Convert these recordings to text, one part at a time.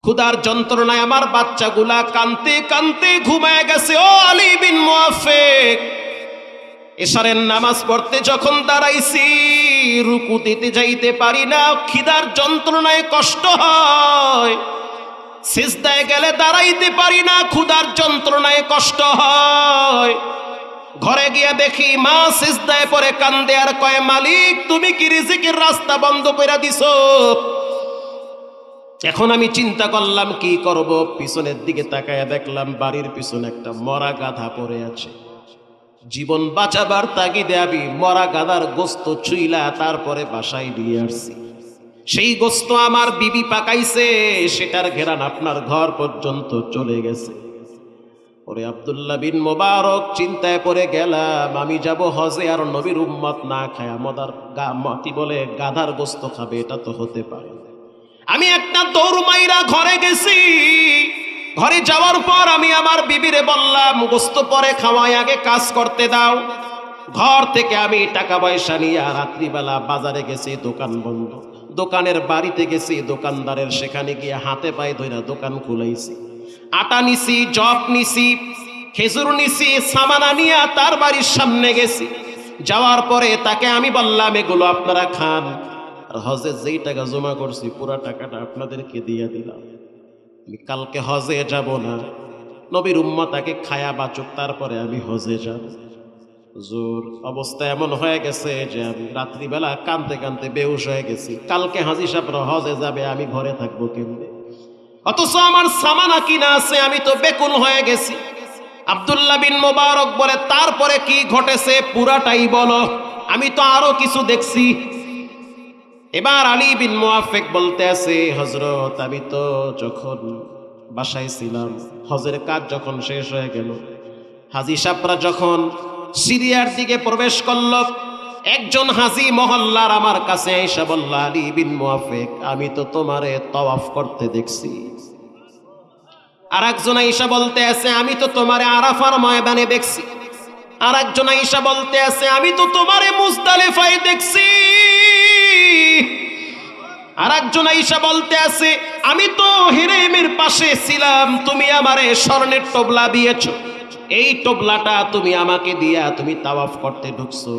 ক্ষুধার যন্ত্রণায় আমার বাচ্চাগুলা কানতে কানতে ঘুমায় গেছে। ও আলী বিন মুআফিক, এশারের নামাজ পড়তে যখন দাঁড়াইছি, রুকু দিতে যাইতে পারি না, খিদার যন্ত্রণায় কষ্ট হয়। সিজদায় গেলে দাঁড়াইতে পারি না, ক্ষুধার যন্ত্রণায় কষ্ট হয়। ঘরে গিয়া দেখি মা সিজদায় পড়ে কান্দে আর কয়, মালিক তুমি কি রিজিকের রাস্তা বন্ধ করে দিছো? এখন আমি চিন্তা করলাম কি করব। পিছনের দিকে তাকায়া দেখলাম বাড়ির পিছনে একটা মরা গাধা পড়ে আছে। জীবন বাঁচাবার তাগিদে আমি মরা গাধার গোস্ত চুইলা তারপরে বাসায় নিয়ে আসছি। সেই গোস্ত আমার বিবি পাকাইছে, সেটার ঘেরান আপনার ঘর পর্যন্ত চলে গেছে। ওরে আব্দুল্লাহ বিন মোবারক, চিন্তায় পড়ে গেলাম, আমি যাব হজে আর নবীর উম্মত না খায় মদার মাটি বলে গাধার গোস্ত খাবে, এটা তো হতে পারে। আমি একটা দৌড় মাইরা ঘরে গেছি। ঘরে যাওয়ার পর আমি আমার বিবিরে বললাম, গোস্ত পরে খাওয়াই, আগে কাজ করতে দাও। ঘর থেকে আমি টাকা পয়সা নিয়ে রাত্রিবেলা বাজারে গেছি, দোকান বন্ধ। দোকানের বাড়িতে গেছি, দোকানদারের সেখানে গিয়ে হাতে পায়ে ধইরা দোকান খুলাইছি। আটা নিছি, জব নিছি, খেজুর নিছি, সামানা নিয়ে তার বাড়ির সামনে গেছি। যাওয়ার পরে তাকে আমি বললাম, এগুলো আপনারা খান, আর হজে যেই টাকা জমা করছি পুরো টাকাটা আপনাদেরকে দিয়ে দিলাম। আমি কালকে হজে যাব না, নবীর উম্মতাকে খায়া বাঁচুক, তারপরে আমি হজে যাব। জোর অবস্থা এমন হয়ে গেছে যে আমি রাত্রিবেলা কানতে কানতে বেহুশ হয়ে গেছি। কালকে হাজী সাহেবরা হজে যাবে, আমি ঘরে থাকবো কেমনে? অথচ আমার সামানা কিনা আছে, আমি তো বেকুল হয়ে গেছি। আব্দুল্লাহ বিন মোবারক বলে, তারপরে কি ঘটেছে পুরাটাই বলো, আমি তো আরো কিছু দেখছি। এবার আলী বিন মুআফিক বলতে আছে, হযরত আমি তো যখন বাসায় ছিলাম, হজের কাজ যখন শেষ হয়ে গেল, হাজী সাহেবরা যখন সিরিয়ার দিকে প্রবেশ করল, একজন হাজী মহল্লার আমার কাছে এসে বলল, আলী বিন মুআফিক, আমি তো তোমারে তাওয়াফ করতে দেখছি। আর একজন আয়েশা বলতে আছে, আমি তো তোমারে আরাফার ময়দানে দেখছি। আর একজন আয়েশা বলতে আছে, আমি তো তোমারে মুজদালিফায় দেখছি। আর একজন আয়েশা বলতে আছে, আমি তো হিরাইমের পাশে ছিলাম, তুমি আমারে স্বর্ণের টোবলা দিয়েছো, এই টোবলাটা তুমি আমাকে দিয়া তুমি তাওয়াফ করতে ঢুকছো,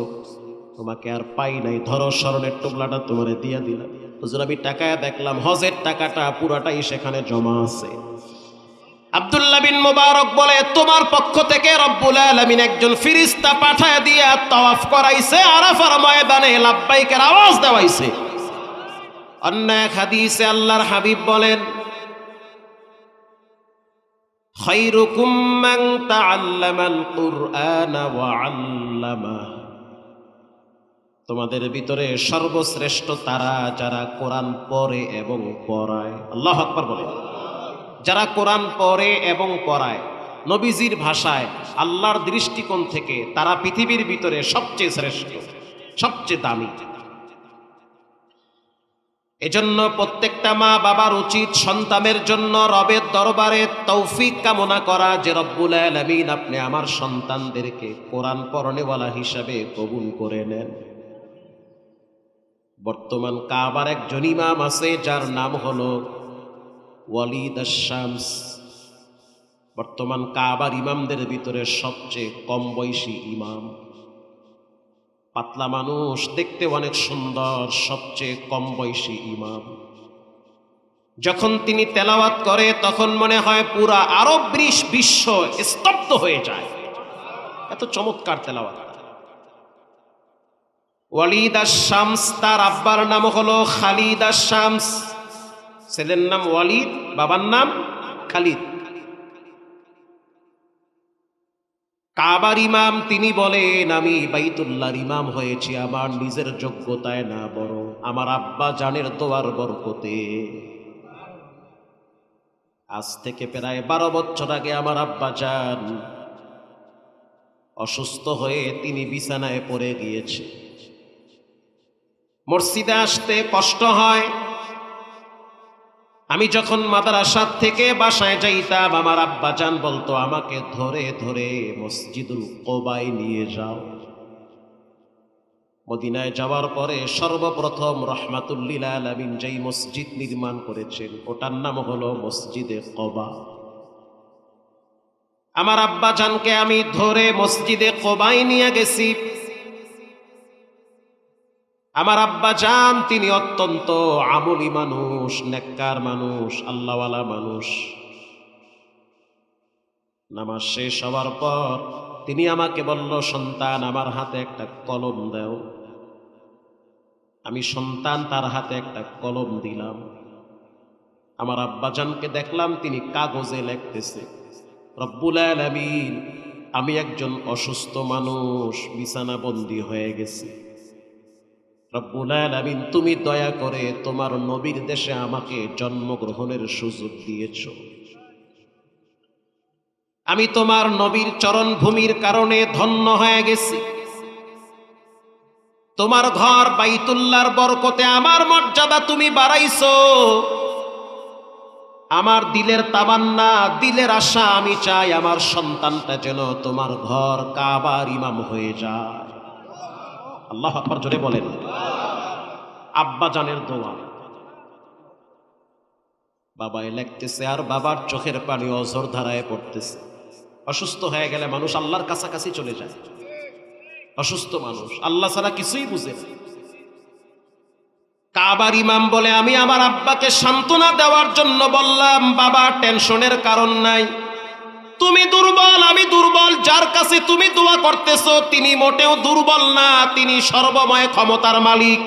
তোমাকে আর পাই নাই, ধরো স্বর্ণের টোবলাটা তোমারে দিয়া দিলাম। হুজুর আমি টাকায় দেখলাম হজের টাকাটা পুরাটাই সেখানে জমা আছে। আব্দুল্লাহ বিন মুবারক বলে, তোমার পক্ষ থেকে রব্বুল আলামিন একজন ফেরেশতা পাঠায় দিয়া তাওয়াফ করাইছে, আরাফার ময়দানে লাব্বাইকের আওয়াজ দেওয়াইছে। অন্য এক হাদিসে আল্লাহর হাবিব বলেন, খায়রুকুম মান তাআল্লামাল কুরআনা ওয়া আল্লামাহু, তোমাদের ভিতরে সর্বশ্রেষ্ঠ তারা যারা কোরআন পড়ে এবং পড়ায়। আল্লাহু আকবার বলে, যারা কোরআন পড়ে এবং পড়ায়। নবীজির ভাষায়, আল্লাহর দৃষ্টিকোণ থেকে তারা পৃথিবীর ভিতরে সবচেয়ে শ্রেষ্ঠ, সবচেয়ে দামি। এজন্য প্রত্যেকটা মা বাবার উচিত সন্তানের জন্য রবের দরবারে তৌফিক কামনা করা, যে রব্বুল আলামিন আপনি আমার সন্তানদেরকে কোরআন পড়নেওয়ালা হিসাবে কবুল করে নেন। বর্তমান কাবার একজন ইমাম আছে যার নাম হলো ওয়ালিদ আশ-শামস। বর্তমান কাবার ইমামদের ভিতরে সবচেয়ে কম বয়সী ইমাম, পাতলা মানুষ, দেখতে অনেক সুন্দর, সবচেয়ে কম বয়সী ইমাম। যখন তিনি তেলাওয়াত করে তখন মনে হয় পুরা আরব বিশ্ব স্তব্ধ হয়ে যায়, এত চমৎকার তেলাওয়াত। ওয়ালিদ আশ-শামস, তার আব্বার নাম হলো খালিদ আশ-শামস, ছেলের নাম ওয়ালিদ, বাবার নাম খালিদ। কাবার ইমাম তিনি বলেন, আমি বাইতুল্লাহর ইমাম হয়েছি আমার নিজের যোগ্যতায় না, বরং আমার আব্বা জানের দোয়ার বরকতে। আজ থেকে প্রায় 12 বছর আগে আমার আব্বা জান অসুস্থ হয়ে তিনি বিছানায় পড়ে গিয়েছে। মসজিদে আসতে কষ্ট হয়। আমি যখন মাদ্রাসা থেকে বাসায় যাইতাম, আমার আব্বা জান বলতো, আমাকে ধরে ধরে মসজিদুল কুবায় নিয়ে যাও। মদিনায় যাওয়ার পরে সর্বপ্রথম রাহমাতুল লিল আলামিন যেই মসজিদ নির্মাণ করেছেন ওটার নাম হলো মসজিদে কুবা। আমার আব্বা জানকে আমি ধরে মসজিদে কুবায় নিয়ে গেছি। আমার আব্বা জান তিনি অত্যন্ত আমলি মানুষ, নেককার মানুষ, আল্লাহওয়ালা মানুষ। নামাজ শেষ হওয়ার পর তিনি আমাকে বলল, সন্তান আমার হাতে একটা কলম দাও। আমি সন্তান তার হাতে একটা কলম দিলাম। আমার আব্বাজানকে দেখলাম তিনি কাগজে লিখতেছে, রব্বুল আলামিন আমি একজন অসুস্থ মানুষ, বিছানাবন্দি হয়ে গেছি। রব্বুল আলামিন তুমি দয়া করে তোমার নবীর দেশে আমাকে জন্মগ্রহণের সুযোগ দিয়েছ। আমি তোমার নবীর চরণভূমির কারণে ধন্য হয়ে গেছি। তোমার ঘর বাইতুল্লাহর বরকতে আমার মর্যাদা তুমি বাড়াইছো। আমার দিলের তামান্না, দিলের আশা, আমি চাই আমার সন্তানটা যেন তোমার ঘর কাবার ইমাম হয়ে যায়। আল্লাহু আকবার জোরে বলেন। আব্বা জানের দোয়া। বাবাই লিখতেছে আর বাবার চোখের পানি অঝর ধারায় পড়তেছে। অসুস্থ হয়ে গেলে মানুষ আল্লাহর কাছাকাছি চলে যায়। অসুস্থ মানুষ আল্লাহ ছাড়া কিছুই বুঝে না। কাবার ইমাম বলে আমি আমার আব্বাকে সান্ত্বনা দেওয়ার জন্য বললাম, বাবা টেনশনের কারণ নাই, তুমি দুর্বল, আমি দুর্বল, যার কাছে তুমি দোয়া করতেছো তিনি মোটেও দুর্বল না, তিনি সর্বময় ক্ষমতার মালিক।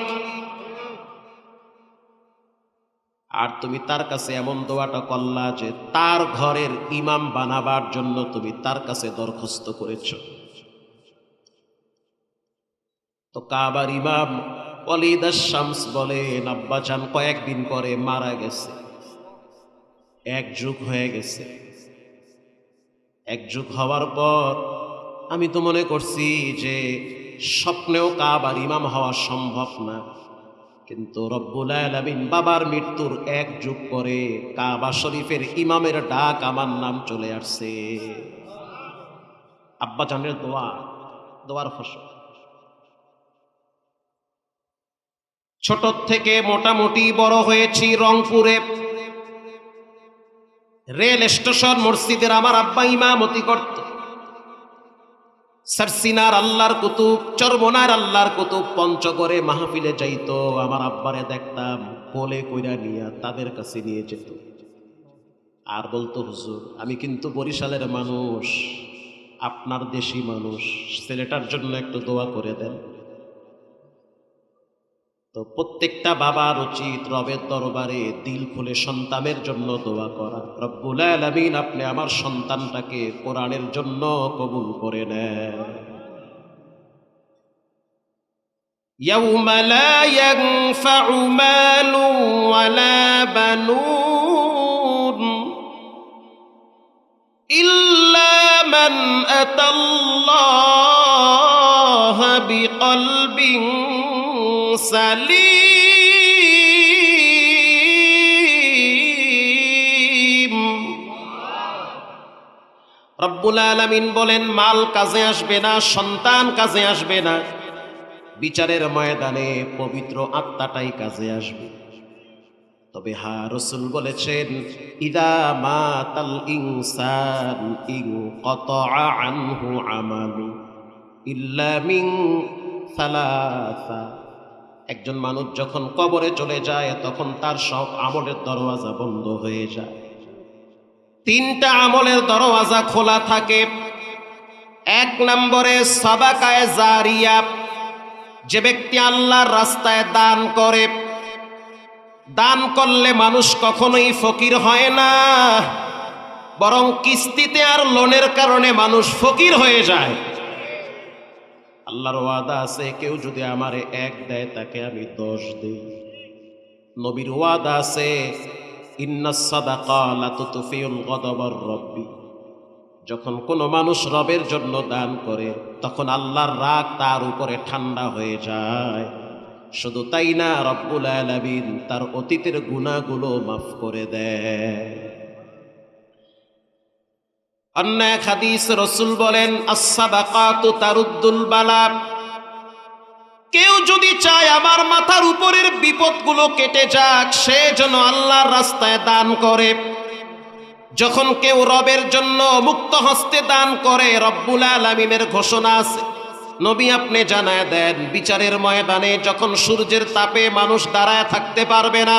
আর তুমি তার কাছে এমন দোয়াটা করলা যে তার ঘরের ইমাম বানাবার জন্য তুমি তার কাছে দরখাস্ত করেছো। তো কাবার ইমাম ওয়ালিদ আশ-শামস বলেন, আব্বাজান কয়েকদিন পরে মারা গেছে। এক যুগ হয়ে গেছে। এক যুগ হওয়ার পর আমি তো মনে করছি যে স্বপ্নেও কাবার ইমাম হওয়া সম্ভব না, কিন্তু রব্বুল আলামিন বাবার মৃত্যুর এক যুগ পরে কাবা শরীফের ইমামের ডাক আমার নাম চলে আসছে। আব্বাজানের দোয়া, দোয়ার ফসল। ছোট থেকে মোটামুটি বড় হয়েছি রংপুরে। রেল স্টেশন মসজিদের আমার আব্বা ইমামতি করত। সারসিনার আল্লাহর কুতুব, চরমনার আল্লাহর কুতুব পঞ্চগড়ে মাহফিলে যাইতো। আমার আব্বারে দেখতাম কোলে কইরা নিয়া তাদের কাছে নিয়ে যেত আর বলতো, হুজুর আমি কিন্তু বরিশালের মানুষ, আপনার দেশি মানুষ, ছেলেটার জন্য একটু দোয়া করে দেন। তো প্রত্যেকটা বাবার উচিত রবের দরবারে দিল খুলে সন্তানের জন্য দোয়া করা। রব্বুল আলামিন আপনি আমার সন্তানটাকে কোরআনের জন্য কবুল করে নেন। ইয়াউমা লা ইয়ানফাউ মালু ওয়ালা বানুন ইল্লা মান আতাল্লাহা বিকলবিন সালিম। রব্বুল আলামিন বলেন, মাল কাজে আসবে না, সন্তান কাজে আসবে না, বিচারের ময়দানে পবিত্র আত্মাটাই কাজে আসবে। তবে হ্যাঁ, রাসূল বলেছেন, ইদা মাতাল ইনসান ইনকাতা আনহু আমালু ইল্লা মিন সালাসা। একজন মানুষ যখন কবরে চলে যায় তখন তার সব আমলের দরওয়াজা বন্ধ হয়ে যায়। তিনটা আমলের দরওয়াজা খোলা থাকে। এক নম্বরে সাদাকায়ে জারিয়া, যে ব্যক্তি আল্লাহর রাস্তায় দান করে। দান করলে মানুষ কখনোই ফকির হয় না, বরং কিস্তিতে আর লোনের কারণে মানুষ ফকির হয়ে যায়। আল্লাহর ওয়াদা আছে, কেউ যদি আমারে এক দেয় তাকে আমি 10 দেই। নবীর ওয়াদা আছে, ইন্নাস সাদাকা লা তুতফিউল গদাবার রব্বি। যখন কোনো মানুষ রবের জন্য দান করে তখন আল্লাহর রাগ তার উপরে ঠান্ডা হয়ে যায়। শুধু তাই না, রব্বুল আলামিন তার অতীতের গুনাহগুলো মাফ করে দেয়। অন্য এক হাদিস রাসূল বলেন, আস-সাদাকাতু তারুদ্দুল বালা। কেউ যদি চায় আমার মাথার উপরের বিপদগুলো কেটে যাক, সে যেন আল্লাহর রাস্তায় দান করে। যখন কেউ রবের জন্য মুক্ত হস্তে দান করে, রব্বুল আলামিনের ঘোষণা আছে, নবী আপনি জানায় দেন, বিচারের ময়দানে যখন সূর্যের তাপে মানুষ দাঁড়ায় থাকতে পারবে না,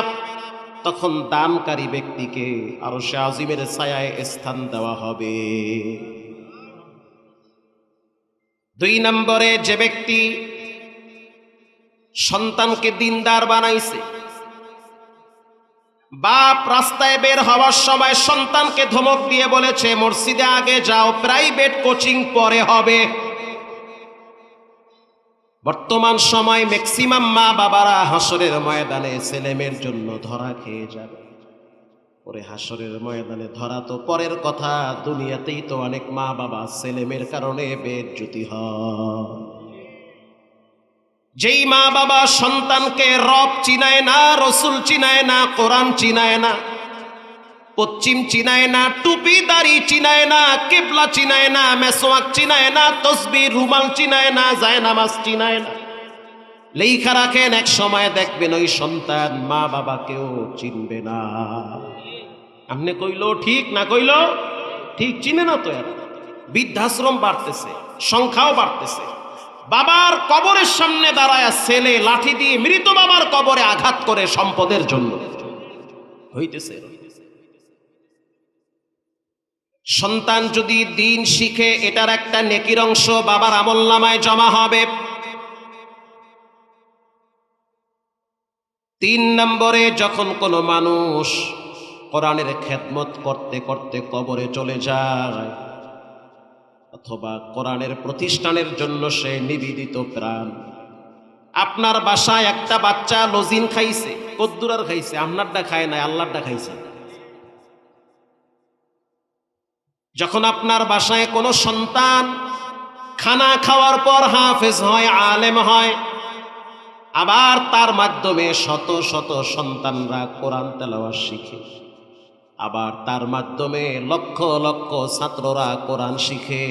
তখন দানকারী ব্যক্তিকে আরশে আজিমের ছায়ায় স্থান দেওয়া হবে। 2 নম্বরে, যে ব্যক্তি সন্তানকে দিনদার বানাইছে, বাপ রাস্তায় বের হওয়ার সময় সন্তানকে ধমক দিয়ে বলেছে মসজিদে আগে যাও, প্রাইভেট কোচিং পরে হবে। বর্তমান সময় ম্যাক্সিমাম মা বাবারা হাসরের ময়দানে ছেলেমেয়ের জন্য ধরা খেয়ে যাবে। পরে হাসরের ময়দানে ধরা তো পরের কথা, দুনিয়াতেই তো অনেক মা বাবা ছেলেমেয়ের কারণে বেইজ্জতি হয়। যেই মা বাবা সন্তানকে রব চিনায় না, রসুল চিনায় না, কোরআন চিনায় না, পশ্চিম চিনায় না, টুপি দাড়ি চিনায় না, কিবলা চিনায় না, মেসওয়াক চিনায় না, তসবিহ রুমাল চিনায় না, জায়নামাজ চিনায় না, লেখা রাখেন এক সময় দেখবেন ওই সন্তান মা বাবাকেও চিনবে না। আপনি কইলো ঠিক, না কইলো ঠিক, চিনে না তো। এরা বৃদ্ধাশ্রম বাড়তেছে, সংখ্যাও বাড়তেছে। বাবার কবরের সামনে দাঁড়ায় ছেলে লাঠি দিয়ে মৃত বাবার কবরে আঘাত করে সম্পদের জন্য হইতেছে। সন্তান যদি দিন শিখে, এটার একটা নেকির অংশ বাবার আমলনামায় জমা হবে। 3 নম্বরে, যখন কোনো মানুষ কোরআনের খেদমত করতে করতে কবরে চলে যায়, অথবা কোরআনের প্রতিষ্ঠানের জন্য সে নিবেদিত প্রাণ। আপনার বাসায় একটা বাচ্চা লজিন খাইছে, কদ্দুরার খাইছে, আপনারটা খায় নাই, আল্লাহরটা খাইছে। যখন আপনার বাসায় কোনো সন্তান খানা খাওয়ার পর হাফেজ হয়, আলেম হয়, আবার তার মাধ্যমে শত শত সন্তানরা কোরআন তেলাওয়াত শিখে, আবার তার মাধ্যমে লক্ষ লক্ষ ছাত্ররা কোরআন শিখে,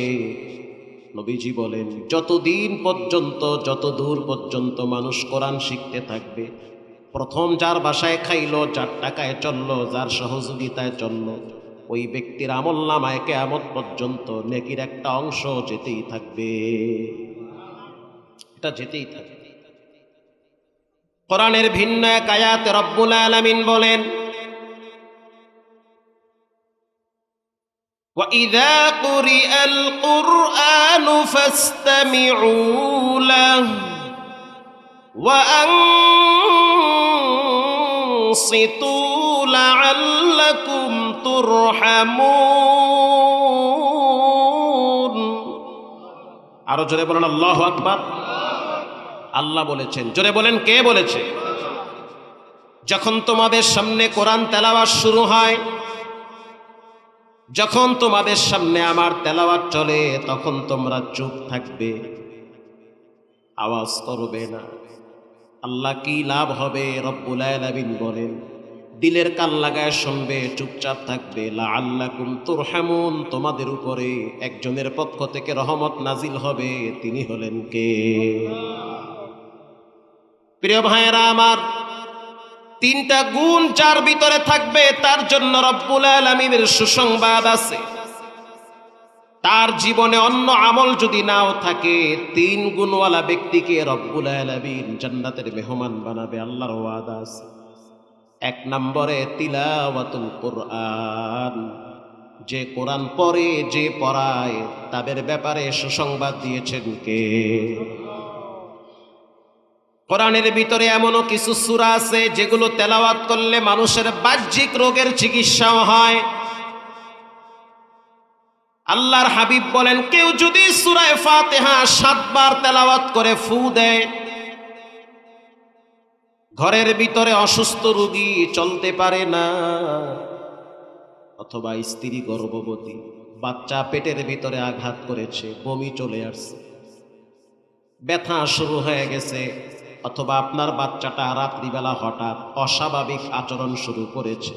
নবীজি বলেন যতদিন পর্যন্ত, যত দূর পর্যন্ত মানুষ কোরআন শিখতে থাকবে, প্রথম যার বাসায় খাইলো, যার টাকায় চললো, যার সহযোগিতায় চললো, ওই ব্যক্তির আমলনামায় কিয়ামত পর্যন্ত নেকির একটা অংশ যেতেই থাকবে। এটা যেতেই থাকবে। কোরআনের ভিন্ন এক আয়াতে রব্বুল আলামিন বলেন, وَإِذَا قُرِئَ الْقُرْآنُ فَاسْتَمِعُوا لَهُ وَأَنصِتُوا لَعَلَّكُمْ تُرْحَمُونَ। আরো জোরে বলেন আল্লাহু আকবার। আল্লাহ বলেছেন, জোরে বলেন কে বলেছে? যখন তোমাদের সামনে কোরআন তেলাওয়াত শুরু হয়, যখন তোমাদের সামনে আমার তেলাওয়াত চলে, তখন তোমরা চুপ থাকবে, আওয়াজ করবে না। আল্লাহ কি লাভ হবে? রব্বুল আলামিন বলেন, দিলের কান লাগায় শুনবে, চুপচাপ থাকবে। লাআল্লাকুম তুরহামুন, তোমাদের উপরে একজনের পক্ষ থেকে রহমত নাজিল হবে। তিনি হলেন কে? প্রিয় ভাইয়েরা আমার, 3টা গুণ যার ভিতরে থাকবে তার জন্য রব্বুল আলামিনের সুসংবাদ আছে। তার জীবনে অন্য আমল যদি নাও থাকে, 3 গুণওয়ালা ব্যক্তিকে রব্বুল আলামিন জান্নাতের মেহমান বানাবে, আল্লাহর ওয়াদা আছে। 1 নম্বরে তিলাওয়াতুল কোরআন, যে কোরআন পড়ে, যে পড়ায়, তাদের ব্যাপারে সুসংবাদ দিয়েছেন কে? কোরআনের ভিতরে এমনও কিছু সূরা আছে যেগুলো তেলাওয়াত করলে মানুষের বাহ্যিক রোগের চিকিৎসাও হয়। আল্লাহর হাবিব বলেন, কেউ যদি সূরা ফাতিহা 7 বার তেলাওয়াত করে ফু দেয়, ঘরের ভিতরে অসুস্থ রোগী চলতে পারে না, অথবা স্ত্রী গর্ভবতী, বাচ্চা পেটের ভিতরে আঘাত করেছে, বমি চলে আসছে, ব্যথা শুরু হয়ে গেছে, অথবা আপনার বাচ্চাটা রাত্রিবেলা হঠাৎ অস্বাভাবিক আচরণ শুরু করেছে,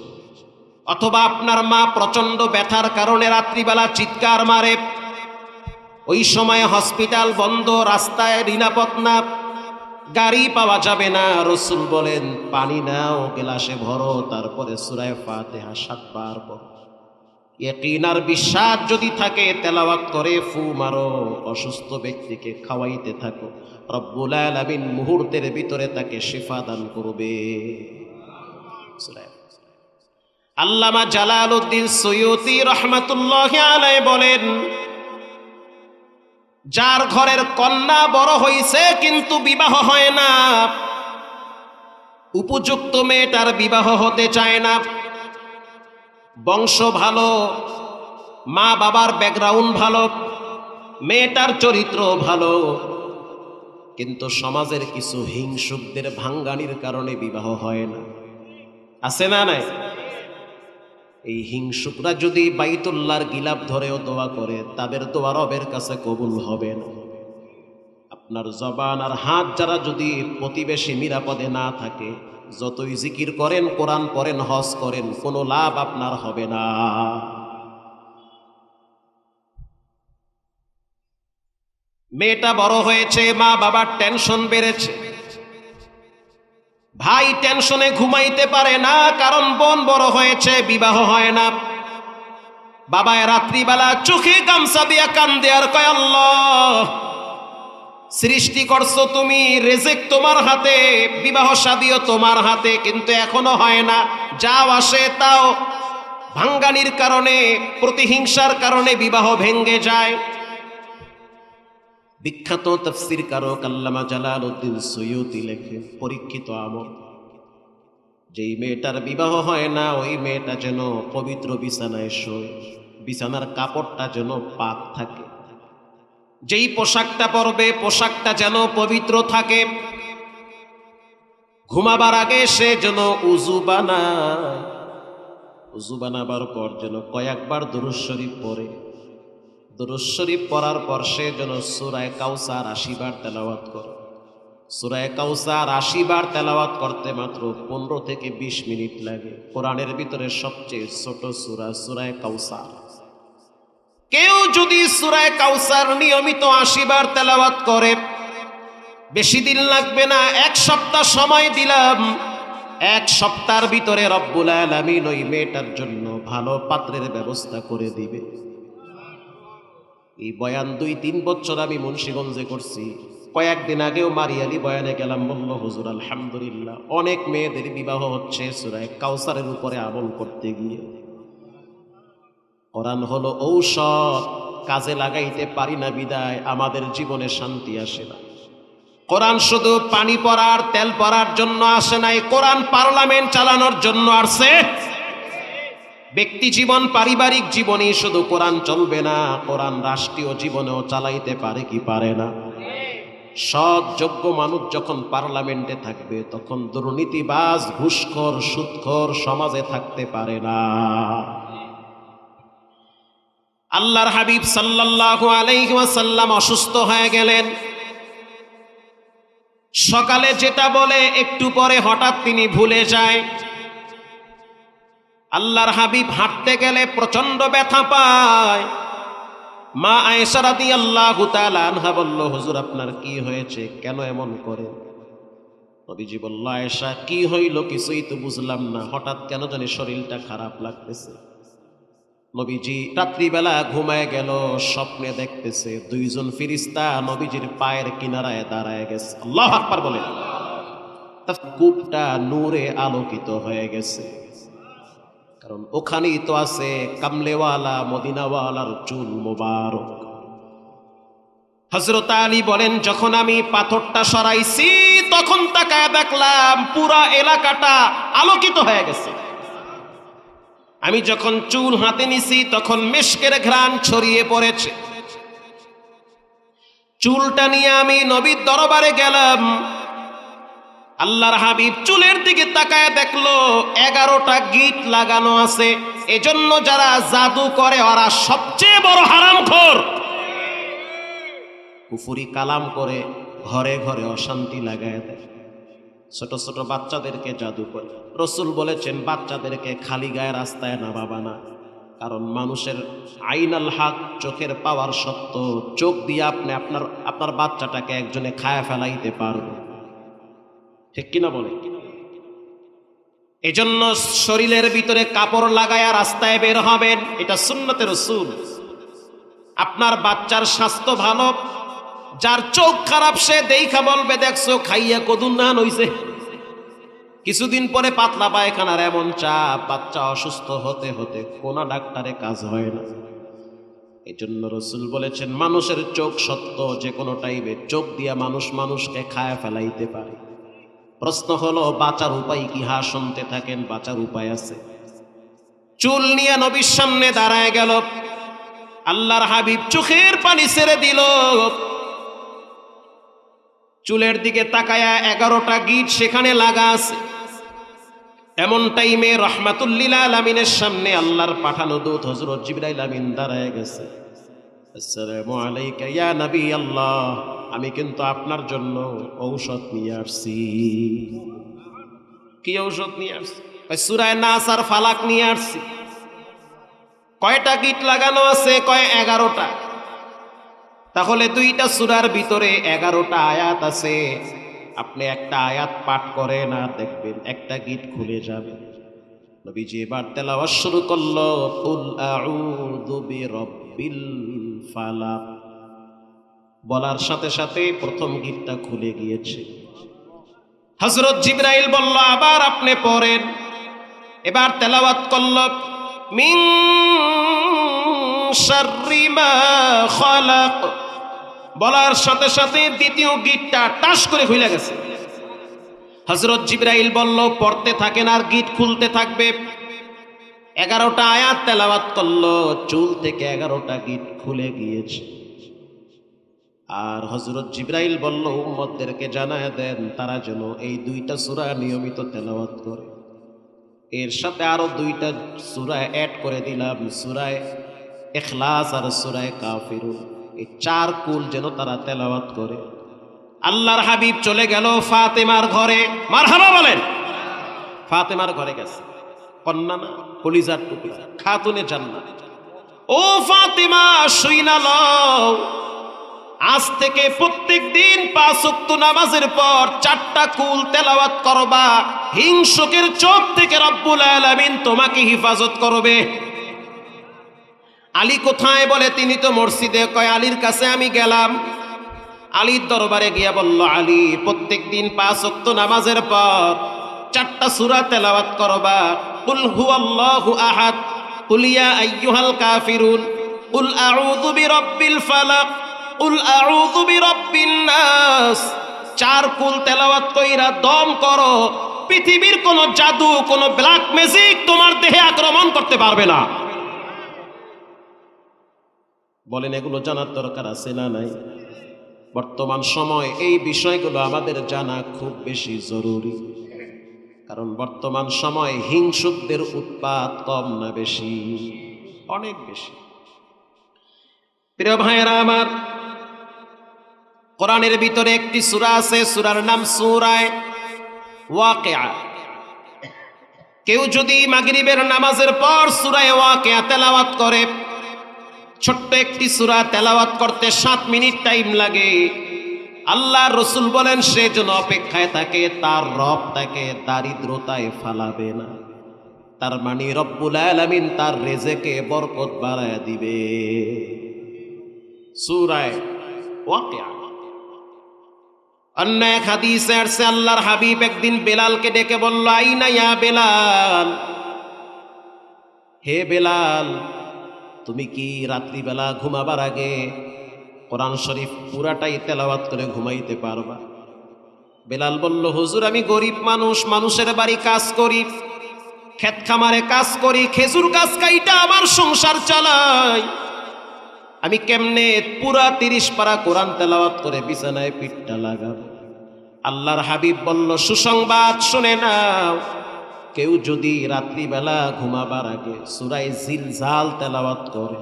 অথবা আপনার মা প্রচন্ড ব্যথার কারণে রাত্রিবেলা চিৎকার মারে, ওই সময় হসপিটাল বন্ধ, রাস্তায় নিরাপদ না, গাড়ি পাওয়া যাবে না। রাসূল বলেন পানি নাও, গ্লাসে ভরো, তারপরে সূরা ফাতিহা 7 বার পড়ো। ইয়াকিন আর বিশ্বাস যদি থাকে তেলাওয়াত করে ফু মারো, অসুস্থ ব্যক্তিকে খাওয়াইতে থাকো, রব্বুল আলামিন মুহূর্তের ভিতরে তাকে শিফা দান করবে। আল্লামা জালালউদ্দিন সৈয়দী রাহমাতুল্লাহি আলাইহি বলেন, যার ঘরের কন্যা বড় হইছে কিন্তু বিবাহ হয় না, উপযুক্ত মেয়েটার বিবাহ হতে চায় না, বংশ ভালো, মা বাবার ব্যাকগ্রাউন্ড ভালো, মেয়েটার চরিত্র ভালো, কিন্তু সমাজের কিছু হিংসুকদের ভাঙ্গানির কারণে বিবাহ হয় না। আছে না নাই? এই হিংসুকরা যদি বাইতুল্লাহর গিলাফ ধরেও দোয়া করে, তাদের দোয়া রবের কাছে কবুল হবে না। আপনার জবান আর হাত যারা যদি প্রতিবেশী নিরাপদে না থাকে, যতই জিকির করেন, কোরআন পড়েন, হজ করেন, কোনো লাভ আপনার হবে না। মেয়েটা বড় হয়েছে, মা বাবার টেনশন বেড়েছে, ভাই টেনশনে ঘুমাইতে পারে না, কারণ বোন বড় হয়েছে, বিবাহ হয় না। বাবায় রাত্রিবেলা চোখে গামছা দিয়া কান্দে আর কয়, আল্লাহ, সৃষ্টি করছো তুমি, রিজিক তোমার হাতে, বিবাহ শাদীও তোমার হাতে, কিন্তু এখনো হয় না। যাও আসে তাও ভাঙ্গানির কারণে, প্রতিহিংসার কারণে বিবাহ ভেঙ্গে যায়। বিখ্যাত তাফসীর কারক আল্লামা জালালউদ্দিন সৈয়দী লেখেন, পরীক্ষিত আমল, যেই মেয়েটার বিবাহ হয় না ওই মেয়েটা যেন পবিত্র বিছানায় শোয়, বিছানার কাপড়টা যেন পাক থাকে, যেই পোশাকটা পরবে পোশাকটা যেন পবিত্র থাকে, ঘুমাবার আগে সে যেন উযু বানায়, উযু বানাবার পর যেন কয়েকবার দুরূদ শরীফ পড়ে, দুরূদ শরীফ পড়ার পর সে যেন সূরা কাউসার 80 বার তেলাওয়াত করে। সূরা কাউসার 80 বার তেলাওয়াত করতে মাত্র 15 থেকে 20 মিনিট লাগে। কোরআনের ভিতরে সবচেয়ে ছোট সূরা সূরা কাউসার। কেউ যদি সূরা কাউসার নিয়মিত 80 বার তেলাওয়াত করে, বেশি দিন লাগবে না, 1 সপ্তাহ সময় দিলাম, 1 সপ্তাহের ভিতরে রব্বুল আলামিন ওই মেয়েটার জন্য ভালো পাত্রের ব্যবস্থা করে দিবে। এই বয়ান 2-3 বছর আমি মুন্সিগঞ্জে করছি। কয়েকদিন আগেও মারিয়ালি বয়ানে গেলাম, বলল হুজুর আলহামদুলিল্লাহ অনেক মেয়েদের বিবাহ হচ্ছে সূরা কাউসারের উপরে আমল করতে গিয়ে। কোরআন হলো ঔষধ, কাজে লাগাইতে পারি না বিদায় আমাদের জীবনে শান্তি আসে না। কোরআন শুধু পানি পড়ার তেল পড়ার জন্য আসে নাই, কোরআন পার্লামেন্ট চালানোর জন্য আসছে। ব্যক্তি জীবন, পারিবারিক জীবনেই শুধু কোরআন চলবে না, কোরআন রাষ্ট্রীয় জীবনেও চালাইতে পারে কি পারে না? সৎ যোগ্য মানুষ যখন পার্লামেন্টে থাকবে, তখন দুর্নীতিবাজ, ঘুষখোর, সুদখোর সমাজে থাকতে পারে না। আল্লাহর হাবিব সাল্লাল্লাহু আলাইহি ওয়াসাল্লাম অসুস্থ হয়ে গেলেন। সকালে যেটা বলে একটু পরে হঠাৎ তিনি ভুলে যায়। আল্লাহর হাবিব হাঁটতে গেলে প্রচন্ড ব্যথা পায়। মা আয়েশা রাদিয়াল্লাহু তাআলা আনহা বলল, হুজুর আপনার কি হয়েছে, কেন এমন করেন? নবীজি বলল, আয়েশা কি হইল কিছুই তো বুঝলাম না, হঠাৎ কেন জানি শরীরটা খারাপ লাগতেছে। নবীজি রাত্রিবেলা ঘুমায় গেল, স্বপ্নে দেখতেছে 2 জন ফেরেশতা নবীজির পায়ের কিনারায় দাঁড়ায় গেছে। আল্লাহু আকবার বলেন। তার কূপটা নূরে আলোকিত হয়ে গেছে, কারণ ওখানেই তো আছে কামলেওয়ালা মদিনাওয়ালার চুল মোবারক। হযরত আলী বলেন, যখন আমি পাথরটা সরাইছি তখন তাকায় দেখলাম পুরা এলাকাটা আলোকিত হয়ে গেছে। আমি যখন চুল হাতে নিছি তখন মিশকের ঘ্রাণ ছড়িয়ে পড়েছে। চুলটা নিয়ে আমি নবীর দরবারে গেলাম। আল্লাহর হাবিব চুলের দিকে তাকায় দেখলো 11টা গিট লাগানো আছে। এজন্য যারা জাদু করে ওরা সবচেয়ে বড় হারামখোর। কুফরি কালাম করে ঘরে ঘরে অশান্তি লাগায় দেয়, ছোট ছোট বাচ্চাদেরকে জাদু করে। রাসূল বলেছেন বাচ্চাদেরকে খালি গায়ে রাস্তায় নামাবা না, কারণ মানুষের আইনাল হক, চোখের পাওয়ার সত্য, চোখ দিয়ে আপনি আপনার বাচ্চাটাকে একজনে খায় ফেলাইতে পারবে। ঠিক কিনা বলে? এজন্য শরীরের ভিতরে কাপড় লাগায়া রাস্তায় বের হবেন, এটা সুন্নতে রাসূল। আপনার বাচ্চার স্বাস্থ্য ভালো, যার চোখ খারাপ সে দেইখা বলবে দেখছো খাইয়া কদুন না হইছে। কিছুদিন পরে পাতলা পায়খানার এমন চাপ, বাচ্চা অসুস্থ হতে হতে কোন ডাক্তারে কাজ হয় না। এই জন্য রসুল বলেছেন মানুষের চোখ সত্য, যে কোনো টাইমে চোখ দিয়া মানুষ মানুষকে খায় ফেলাইতে পারে। প্রশ্ন হলো বাঁচার উপায় কি? হা, শুনতে থাকেন, বাঁচার উপায় আছে। চুল নিয়ে নবীর সামনে দাঁড়ায় গেল, আল্লাহর হাবিব চোখের পানি ছেড়ে দিল, চুলের দিকে তাকায়া 11টা গিট সেখানে লাগা আছে। এমন টাইমে রাহমাতুল আলামিনের সামনে আল্লাহর পাঠানো দূত হযরত জিবরাইল আমিন দাঁড়ায় গেছে। আসসালামু আলাইকা ইয়া নবী আল্লাহ, আমি কিন্তু আপনার জন্য ঔষধ নিয়ে আসছি। কি ঔষধ নিয়ে আসছি? সূরা নাস আর ফালাক নিয়ে আসছি। কয়টা গিট লাগানো আছে? কয় 11টা। তাহলে 2টা সূরার ভিতরে 11টা আয়াত আছে। আপনি একটা আয়াত পাঠ করেন আর দেখবেন একটা গিট খুলে যাবে। নবীজি এবার তেলাওয়াত শুরু করলো, কুল আউযু বিরাব্বিল ফালাক। বলার সাথে সাথে প্রথম গিটটা খুলে গিয়েছে। হযরত জিবরাইল বলল আবার আপনি পড়েন। এবার তেলাওয়াত করল, মিন শাররি মা খালাক। বলার সাথে সাথে দ্বিতীয় গিটটা টাস করে খুলে গেছে। হযরত জিবরাইল বলল পড়তে থাকেন আর গিট খুলতে থাকবে। 11টা আয়াত তেলাওয়াত করলো, চুল থেকে 11টা গিট খুলে গিয়েছে। আর হযরত জিবরাইল বলল উম্মতদেরকে জানায় দেন তারা যেন এই 2টা সূরা নিয়মিত তেলাওয়াত করে। এর সাথে আরো 2টা সূরা অ্যাড করে দিলাম, সূরা ইখলাস আর সূরা কাফিরুন। এই 4 কুল যেন তারা তেলাওয়াত করে। আল্লাহর হাবিব চলে গেল ফাতেমার ঘরে। মারহাবা বলেন। ফাতেমার ঘরে গেছে, কন্যা না, কলিজার টুকরা, খাতুনে জান্নাত। ও ফাতেমা শুইনা লও, আজ থেকে প্রত্যেক দিন 5 ওয়াক্ত নামাজের পর 4টা কুল তেলাওয়াত করবা। হিংসুকের চোখ থেকে রব্বুল আলামিন তোমাকে হেফাজত করবে। আলী কোথায়? বলে তিনি তো মসজিদে। কয় আলীর কাছে আমি গেলাম। আলীর দরবারে গিয়া বলল আলী, প্রত্যেক দিন 5 ওয়াক্ত নামাজের পর 4টা সূরা তেলাওয়াত করবা। কুল হুয়াল্লাহু আহাদ, কুল ইয়া আইয়ুহাল কাফিরুন, কুল আউযু বিরাব্বিল ফালাক, কুল আউযু বিরাব্বিন নাস। 4 কুল তেলাওয়াত কইরা দম করো। পৃথিবীর কোন জাদু, কোন ব্ল্যাক ম্যাজিক তোমার দেহে আক্রমণ করতে পারবে না। বলেন এগুলো জানার দরকার আছে না নাই? বর্তমান সময় এই বিষয়গুলো আমাদের জানা খুব বেশি জরুরি। কারণ বর্তমান সময় হিংসুকদের উৎপাত কম না বেশি? অনেক বেশি। প্রিয় ভাইয়েরা আমার, কোরআনের ভিতরে একটি সূরা আছে, সূরার নাম সূরা ওয়াকিয়া। কেউ যদি মাগরিবের নামাজের পর সূরা ওয়াকিয়া তেলাওয়াত করে, ছোট্ট একটি সূরা তেলাওয়াত করতে 7 মিনিট টাইম লাগে। আল্লাহর রাসূল বলেন সে যেন অপেক্ষায় থাকে, তার রব তাকে দারিদ্রতায় ফালাবে না। তার মানে রব্বুল আলামিন তার রিজকে বরকত বাড়ায় দিবে। সূরা ওয়াকিয়া। অন্য এক হাদিসে আসছে আল্লাহর হাবিব একদিন বেলালকে ডেকে বলল, আইনা ইয়া বেলাল, হে বেলাল, তুমি কি রাত্রিবেলা ঘুমাবার আগে কোরআন শরীফ পুরাটাই তেলাওয়াত করে ঘুমাইতে পারবা? বেলাল বলল, হুজুর আমি গরিব মানুষ, মানুষের বাড়ি কাজ করি, ক্ষেত খামারে কাজ করি, খেজুর গাছ কাইটা আমার সংসার চালাই, আমি কেমনে পুরা 30 পারা কোরআন তেলাওয়াত করে বিছানায় পিঠটা লাগাবো? আল্লাহর হাবিব বলল, সুসংবাদ শুনে নাও, কেউ যদি রাত্রিবেলা ঘুমাবার আগে সূরা জিলজাল তেলাওয়াত করে,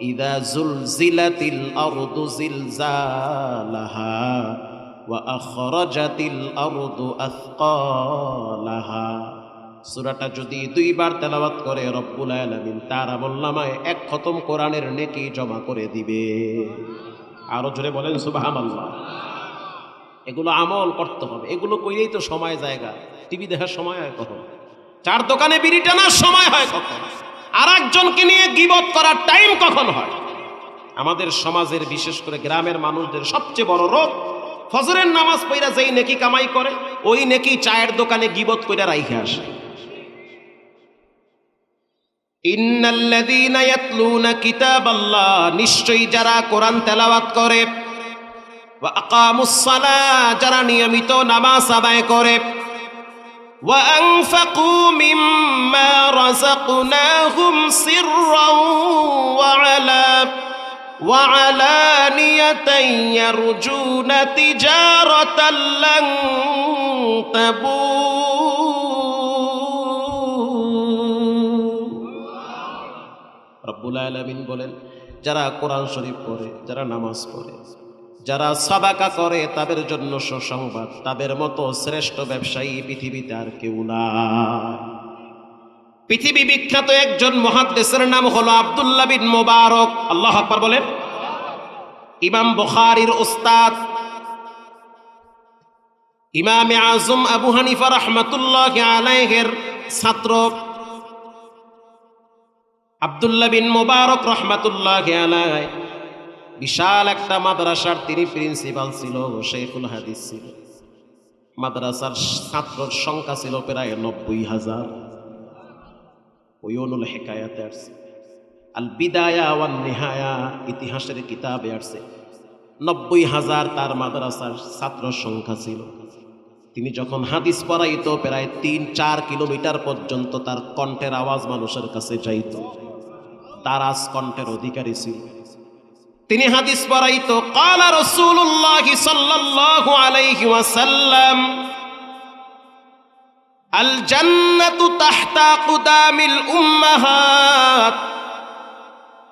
ইদা জুলজিলাতিল আরদু জিলজালাহা ওয়া আখরাজাতিল আরদু আথকালাহা, সূরাটা যদি 2 বার তেলাওয়াত করে রব্বুল আলামিন তার আমলনামায় 1 খতম কোরআনের নেকি জমা করে দিবে। আরো জোরে বলেন সুবহানাল্লাহ। এগুলো আমল করতে হবে। এগুলো কইলেই তো সময় জায়গা, টিভি দেখার সময় হয় কখন, চার দোকানে বিড়ি টানার সময় হয় কখন, আর একজনকে নিয়ে গীবত করার টাইম কখন হয়। আমাদের সমাজের বিশেষ করে গ্রামের মানুষদের সবচেয়ে বড় রোগ, ফজরের নামাজ পড়া যেই নেকি কামাই করে ওই নেকি চায়ের দোকানে গীবত কইরা রাইখে আসে। ইন্নাল্লাযীনা ইয়াতলুনা কিতাবাল্লাহ, নিশ্চয়ই যারা কোরআন তেলাওয়াত করে, ওয়া আকামুস সালাহ, যারা নিয়মিত নামাজ আদায় করে, ওয়া আনফাকু মিম্মা রাযাকনাহুম সিররাও ওয়া আলানিয়াতান ইয়ারজুনা তিজারাতাল লান তাবুর। রব্বুল আলামিন বলেন, যারা কোরআন শরীফ পড়ে, যারা নামাজ পড়ে, যারা সাদাকা করে, তাদের জন্য সুসংবাদ, তাদের মতো শ্রেষ্ঠ ব্যবসায়ী পৃথিবীতে আর কেউ নাই। পৃথিবী বিখ্যাত একজন মুহাদ্দিসের নাম হলো আব্দুল্লাহ বিন মুবারক। আল্লাহু আকবার বলেন। ইমাম বুখারীর উস্তাদ, ইমামে আজম আবু হানিফা রাহমাতুল্লাহি আলাইহির ছাত্র আব্দুল্লাহ বিন মুবারক রাহমাতুল্লাহি আলাইহি বিশাল একটা মাদ্রাসার তিনি প্রিন্সিপাল ছিল, শেখুল হাদিস ছিল। মাদ্রাসার ছাত্রর সংখ্যা ছিল প্রায় 90,000। ওয়ুনুল হিকায়াতে আসছে, আল বিদায়া ওয়ান নিহায়া, ইতিহাসের কিতাবে আসছে 90,000 তার মাদ্রাসার ছাত্র সংখ্যা ছিল। তিনি যখন হাদিস পড়াইতো প্রায় 3-4 কিলোমিটার পর্যন্ত তার কণ্ঠের আওয়াজ মানুষের কাছে যাইত। তার আজ কণ্ঠের অধিকারী ছিল। তিনি হাদিস পড়াইতো, ক্বালা রাসূলুল্লাহি সাল্লাল্লাহু আলাইহি ওয়াসাল্লাম, আল জান্নাতু তাহতা কুদামিল উম্মাহাত।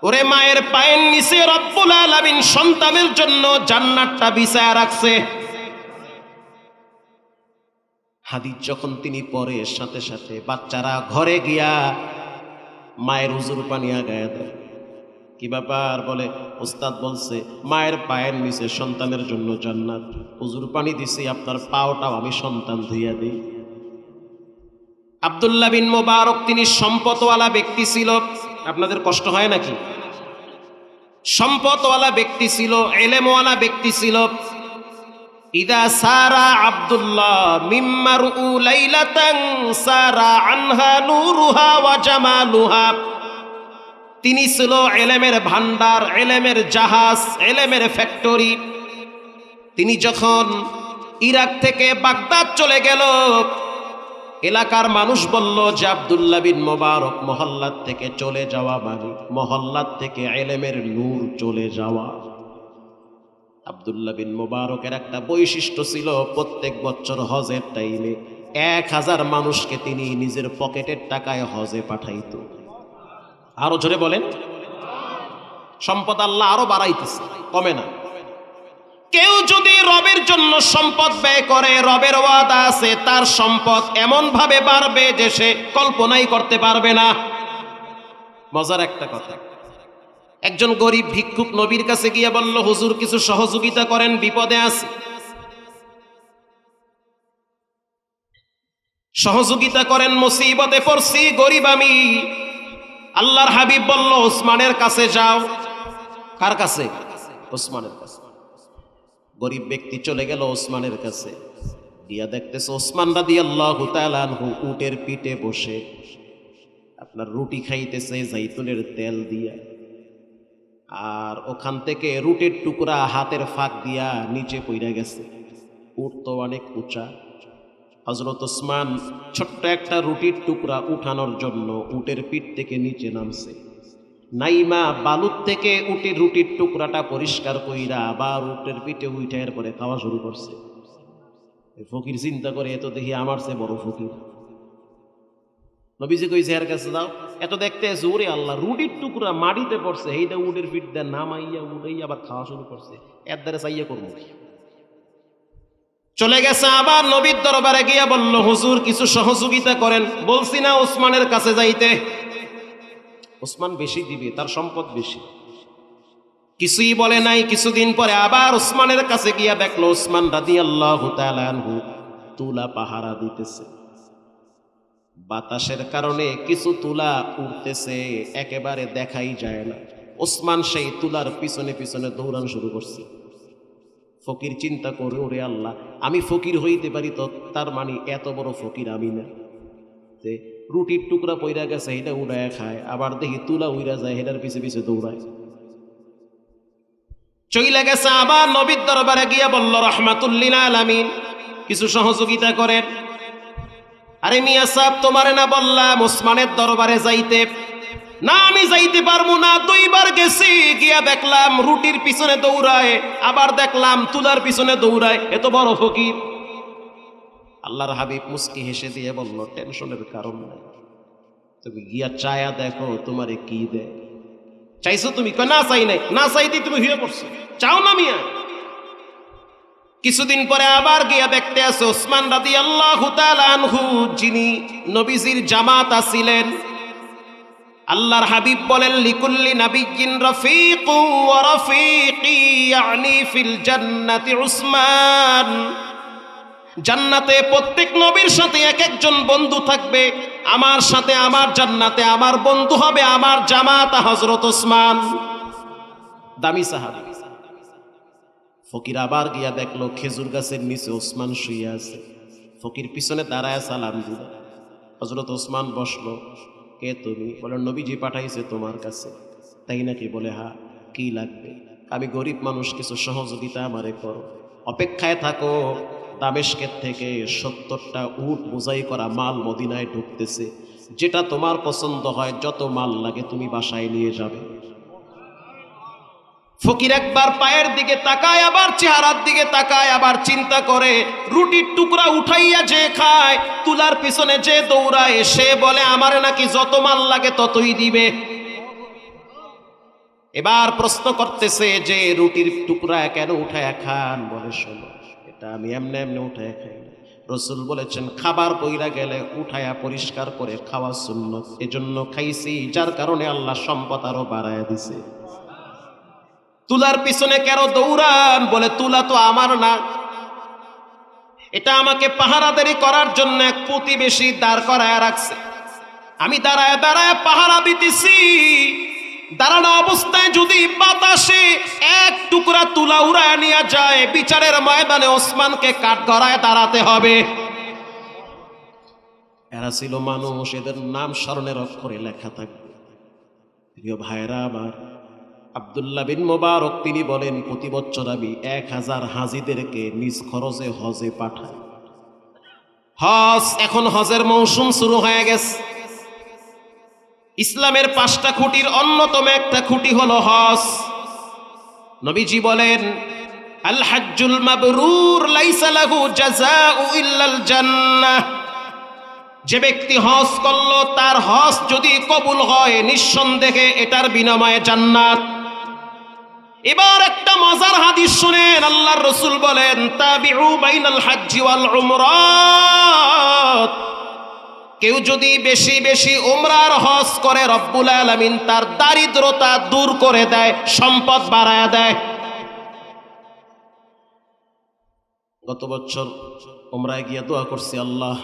ওরে মায়ের পায়ের নিচে রব্বুল আলামিন সন্তানের জন্য জান্নাতটা বিছায়া রাখছে। হাদিস যখন তিনি পড়ে, সাথে সাথে বাচ্চারা ঘরে গিয়া মায়ের হুজুর পানি আগায়া দেয়। কি ব্যাপার? বলে ওস্তাদ বলছে মায়ের পায়ের নিচে সন্তানের জন্য জান্নাত, হুজুর পানি দিছি, আপনার পাওটাও আমি সন্তান ধুইয়া দিই। আব্দুল্লাহ বিন মুবারক তিনি সম্পদওয়ালা ব্যক্তি ছিল। আপনাদের কষ্ট হয় নাকি? সম্পদওয়ালা ব্যক্তি ছিল, ইলমওয়ালা ব্যক্তি ছিল। ইদা সারা আব্দুল্লাহ মিম্মারউ লাইলাতান সারা আনহা নূরুহা ওয়া জামালুহা। তিনি ছিল ইলমের ভান্ডার, ইলমের জাহাজ, ইলমের ফ্যাক্টরি। তিনি যখন ইরাক থেকে বাগদাদ চলে গেল, এলাকার মানুষ বলল যে আব্দুল্লাহ বিন মুবারক মহল্লার থেকে চলে যাওয়া মানে মহল্লার থেকে ইলমের নূর চলে যাওয়া। আব্দুল্লাহ বিন মুবারকের একটা বৈশিষ্ট্য ছিল, প্রত্যেক বছর হজের টাইমে 1000 মানুষকে তিনি নিজের পকেটের টাকায় হজে পাঠাইতো। আরো জোরে বলেন। সম্পদ আল্লাহ আরো বাড়াইতেছে, কমে না। কেউ যদি রবের জন্য সম্পদ ব্যয় করে, রবের ওয়াদা আছে তার সম্পদ এমন ভাবে বাড়বে যে সে কল্পনাই করতে পারবে না। মজার একটা কথা, একজন গরিব ভিক্ষুক নবীর কাছে গিয়ে বলল, হুজুর কিছু সহযোগিতা করেন, বিপদে আছি। সহযোগিতা করেন, মুসিবতে পড়ছি, গরিব আমি। আল্লাহর হাবিব বলল, ওসমানের কাছে যাও। কার কাছে? ওসমানের কাছে। গরিব ব্যক্তি চলে গেল ওসমানের কাছে, গিয়া দেখতেছে ওসমান রাদিয়াল্লাহু তাআলা আনহু উটের পিঠে বসে আপনার রুটি খাইতেছে জাইতুনের তেল দিয়া, আর ওখান থেকে রুটির টুকরা হাতের ফাঁক দিয়া নিচে পইরা গেছে। উট তো অনেক উঁচা। হযরত ওসমান ছোট্ট একটা রুটির টুকরা উঠানোর জন্য উটের পিঠ থেকে নিচে নামছে। নাইমা বালুর থেকে উটের রুটির টুকরাটা পরিষ্কার কইরা আবার উটের পিঠে উঠে এরপরে খাওয়া শুরু করছে। ফকির চিন্তা করে, এত দেখি আমার চেয়ে বড় ফকির। নবীজি কইছে এর কাছে যাও। এত দেখতে আছে, ওরে আল্লাহ, রুটির টুকরা মাটিতে পড়ছে, এইটা উটের পিঠ দিয়ে নামাইয়া উঠাই আবার খাওয়া শুরু করছে। এর দ্বারা চাইয়া করবো। চলে গেছে, আবার নবীর দরবারে গিয়া বলল, হুজুর কিছু সহযোগিতা করেন। বলছি না ওসমানের কাছে যাইতে, ওসমান বেশি দিবে, তার সম্পদ বেশি। কিছুই বলে নাই। কিছুদিন পরে আবার ওসমানের কাছে গিয়া দেখলো ওসমান রাদিয়াল্লাহু তাআলা আনহু তুলা পাহারা দিতেছে। বাতাসের কারণে কিছু তুলা উঠতেছে, একেবারে দেখাই যায় না। ওসমান সেই তুলার পিছনে পিছনে দৌড়ানো শুরু করছে। ফকির চিন্তা করে, ওরে আল্লাহ, আমি ফকির হইতে পারি তো তার মানে এত বড় ফকির আমি না, যে রুটির টুকরা পইরা গেছে এটা উড়ায় খায়, আবার দেখি তুলা উইরা যায় এটার পিছে পিছে দৌড়ায়। চইলা গেছে, আবার নবীর দরবারে গিয়া বলল রাহমাতুল লিল আলামিন কিছু সহযোগিতা করেন। আরে মিয়া সাহেব, তোমারে না বললাম ওসমানের দরবারে যাইতে? না, আমি যাইতে পারবো না। 2 বার গেছি, গিয়া দেখলাম রুটির পিছনে দৌড়ায়, আবার দেখলাম তুলার পিছনে দৌড়ায়, এত বড় ফকির। আল্লাহর হাবিব মুস্কি হেসে দিয়ে বলল, টেনশনের কারণ নাই, তুমি গিয়া চায়া দেখো তোমারে কি দেয়। চাইছো তুমি? না চাই নাই। না চাইতে তুমি হয়ে পড়ছো, চাও না মিয়া? কিছুদিন পরে আবার গিয়া দেখতে আছে ওসমান রাদিয়াল্লাহু তাআলা আনহু, যিনি নবীজির জামাতা ছিলেন। আল্লাহর হাবিব বলেন, লিকুল্লি নাবিয়্যিন রাফীকু ওয়া রাফীকি ইয়ানি ফিল জান্নাতি উসমান। জান্নাতে প্রত্যেক নবীর সাথে এক একজন বন্ধু থাকবে, আমার সাথে আমার জান্নাতে আমার বন্ধু হবে আমার জামাতা হযরত ওসমান। দামি সাহাবী। ফকির আবার গিয়া দেখলো খেজুর গাছের নিচে ওসমান শুয়ে আছে। ফকির পিছনে দাঁড়ায় সালাম দিল। হযরত ওসমান বসলো। কে তুমি? বলে, নবীজি পাঠাইছে তোমার কাছে। তাই নাকি? বলে, হ্যাঁ। কি লাগবে? আমি গরিব মানুষ, কিছু সহযোগিতা আমারে করো। অপেক্ষায় থাকো, দামেস্কের থেকে 70টা উট বোঝাই করা মাল মদিনায় ঢুকতেছে, যেটা তোমার পছন্দ হয় যত মাল লাগে তুমি বাসায় নিয়ে যাবে। ফকির একবার পায়ের দিকে তাকায়, আবার চেহারার দিকে তাকায়, আবার চিন্তা করে, রুটির টুকরা উঠাইয়া যে খায়, তুলার পিছনে যে দৌড়ায়, সে বলে আমারে নাকি যত মাল লাগে ততই দিবে। এবার প্রশ্ন করতেছে যে রুটির টুকরা কেন উঠায়া খান? বলে, শোনো, এটা আমি এমনি এমনি উঠায়া খাই না। রাসূল বলেছেন, খাবার পইরা গেলে উঠায়া পরিষ্কার করে খাওয়া সুন্নত, এজন্য খাইছি, যার কারণে আল্লাহ সম্পদ আরো বাড়ায়া দিছে। তুলার পিছনে কেন দৌড়ান? বলে, তুলা তো আমার না, এটা আমাকে পাহারাদারি করার জন্য এক প্রতিবেশী দাঁড় করায় রাখছে। আমি দাঁড়ায় দাঁড়ায় পাহারা দিতেছি। দাঁড়ানো অবস্থায় যদি বাতাসে এক টুকরা তুলা উড়ায় নিয়ে যায়, বিচারের ময়দানে ওসমানকে কাঠগড়ায় দাঁড়াতে হবে। এরা ছিল মানুষ, এদের নাম স্মরণের অক্ষরে লেখা থাকবে। প্রিয় ভাইরা আমার, আব্দুল্লাহ বিন মুবারক তিনি বলেন, প্রতি বছর আমি 1000 হাজিদেরকে নিজ খরচে হজে পাঠাই। হজ, এখন হজের মৌসুম শুরু হয়ে গেছে। ইসলামের 5টা খুঁটির অন্যতম একটা খুঁটি হলো হজ। নবীজি বলেন, আল হাজ্জুল মাবরুর লাইসা লাহু জাযাউ ইল্লাল জান্নাহ। যে ব্যক্তি হজ করলো, তার হজ যদি কবুল হয়, নিঃসন্দেহে এটার বিনিময়ে জান্নাত। এবার একটা মজার হাদিস শুনেন। আল্লাহর রাসূল বলেন, তাবিউ বাইনাল হাজ্জি ওয়াল উমরাত। কেউ যদি বেশি বেশি উমরার হজ করে, রব্বুল আলামিন তার দারিদ্রতা দূর করে দেয়, সম্পদ বাড়ায় দেয়। গত বছর উমরায় গিয়ে দোয়া করছি, আল্লাহ,